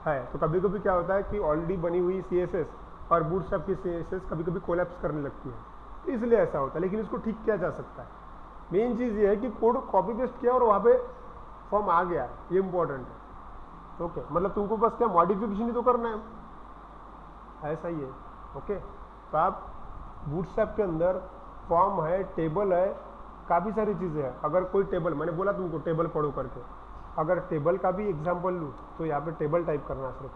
है। तो कभी कभी क्या होता है कि ऑलरेडी बनी हुई CSS और बूटस्ट्रैप की CSS कभी कभी कोलैप्स करने लगती है, तो इसलिए ऐसा होता है। लेकिन इसको ठीक किया जा सकता है। मेन चीज़ ये है कि कोड कॉपी पेस्ट किया और वहाँ पे फॉर्म आ गया, ये इंपॉर्टेंट है। ओके, मतलब तुमको बस क्या मॉडिफिकेशन ही तो करना है, ऐसा ही है। ओके, तो आप बूटस्ट्रैप के अंदर फॉर्म है, टेबल है, काफ़ी सारी चीज़ें हैं। अगर कोई टेबल, मैंने बोला तुमको टेबल पढ़ो करके, अगर टेबल का भी एग्जांपल लूँ तो यहाँ पे टेबल टाइप करना, सिर्फ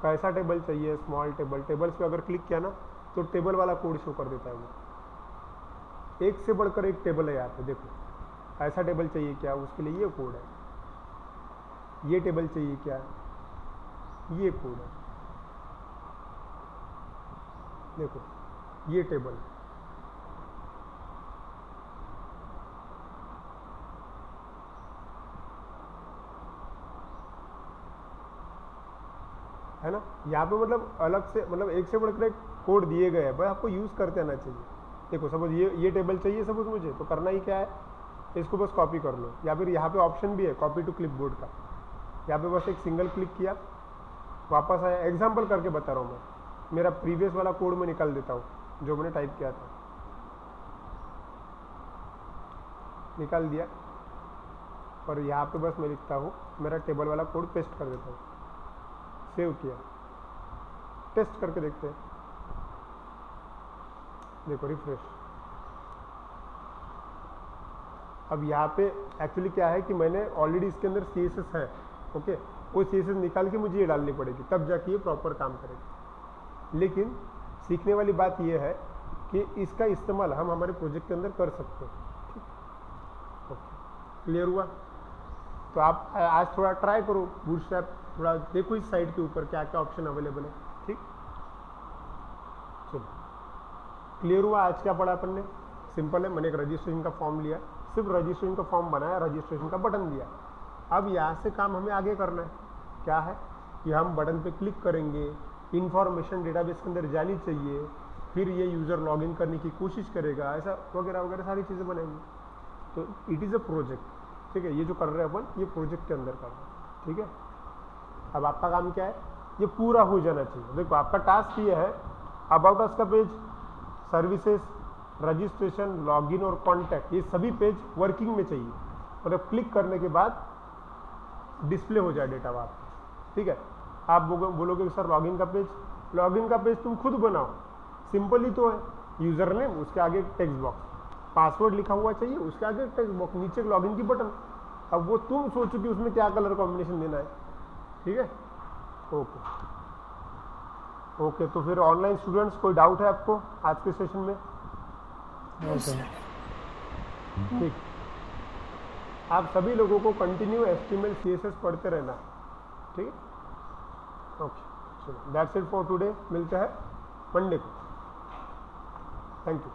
कैसा टेबल चाहिए, स्मॉल टेबल। टेबल्स पे अगर क्लिक किया ना तो टेबल वाला कोड शो कर देता है वो। एक से बढ़कर एक टेबल है यहाँ पे, देखो ऐसा टेबल चाहिए क्या, उसके लिए ये कोड है। ये टेबल चाहिए क्या, ये कोड है, देखो ये टेबल। है ना, यहाँ पे मतलब अलग से, मतलब एक से बढ़कर एक कोड दिए गए हैं, बस आपको यूज़ करते आना चाहिए। देखो सपोज ये टेबल चाहिए सपोज मुझे, तो करना ही क्या है, इसको बस कॉपी कर लो, या फिर यहाँ पे ऑप्शन भी है कॉपी टू क्लिपबोर्ड का। यहाँ पे बस एक सिंगल क्लिक किया, वापस आया। एग्जांपल करके बता रहा हूँ मैं, मेरा प्रीवियस वाला कोड मैं निकाल देता हूँ जो मैंने टाइप किया था, निकाल दिया। और यहाँ पे बस मैं लिखता हूँ, मेरा टेबल वाला कोड पेस्ट कर देता हूँ, सेव किया, टेस्ट करके देखते हैं। देखो रिफ्रेश। अब यहाँ पे एक्चुअली क्या है कि मैंने ऑलरेडी इसके अंदर CSS है, ओके, वो CSS निकाल के मुझे ये डालनी पड़ेगी, तब जाके ये प्रॉपर काम करेगी। लेकिन सीखने वाली बात ये है कि इसका इस्तेमाल हम हमारे प्रोजेक्ट के अंदर कर सकते हैं, ठीक, ओके, क्लियर हुआ। तो आप आज थोड़ा ट्राई करो बूटस्ट्रैप, थोड़ा देखो इस साइड के ऊपर क्या क्या ऑप्शन अवेलेबल है, ठीक। चलो क्लियर हुआ। आज क्या पढ़ा अपन ने, सिंपल है, मैंने एक रजिस्ट्रेशन का फॉर्म लिया, सिर्फ रजिस्ट्रेशन का फॉर्म बनाया, रजिस्ट्रेशन का बटन दिया। अब यहाँ से काम हमें आगे करना है, क्या है कि हम बटन पे क्लिक करेंगे, इंफॉर्मेशन डेटाबेस के अंदर जानी चाहिए, फिर ये यूज़र लॉगिन करने की कोशिश करेगा, ऐसा वगैरह वगैरह सारी चीज़ें बनाएंगे। तो इट इज़ अ प्रोजेक्ट, ठीक है, ये जो कर रहे हैं अपन ये प्रोजेक्ट के अंदर कर रहे हैं, ठीक है। अब आपका काम क्या है, ये पूरा हो जाना चाहिए। देखो आपका टास्क ये है, अबाउट अस का पेज, सर्विसेज, रजिस्ट्रेशन, लॉगिन और कॉन्टैक्ट, ये सभी पेज वर्किंग में चाहिए, मतलब क्लिक करने के बाद डिस्प्ले हो जाए डेटा वहाँ पे, ठीक है। आप बोलोगे सर लॉगिन का पेज तुम खुद बनाओ, सिंपल ही तो है, यूज़र नेम, उसके आगे एक टेक्स्ट बॉक्स, पासवर्ड लिखा हुआ चाहिए, उसके आगे एक टेक्स्ट बॉक्स, नीचे लॉगिन की बटन। अब वो तुम सोचो कि उसमें क्या कलर कॉम्बिनेशन देना है, ठीक है। ओके, तो फिर ऑनलाइन स्टूडेंट्स कोई डाउट है आपको आज के सेशन में? ठीक, आप सभी लोगों को कंटिन्यू HTML CSS पढ़ते रहना, ठीक है। ओके, चलो दैट्स इट फॉर टुडे, मिलते हैं मंडे को। Thank you.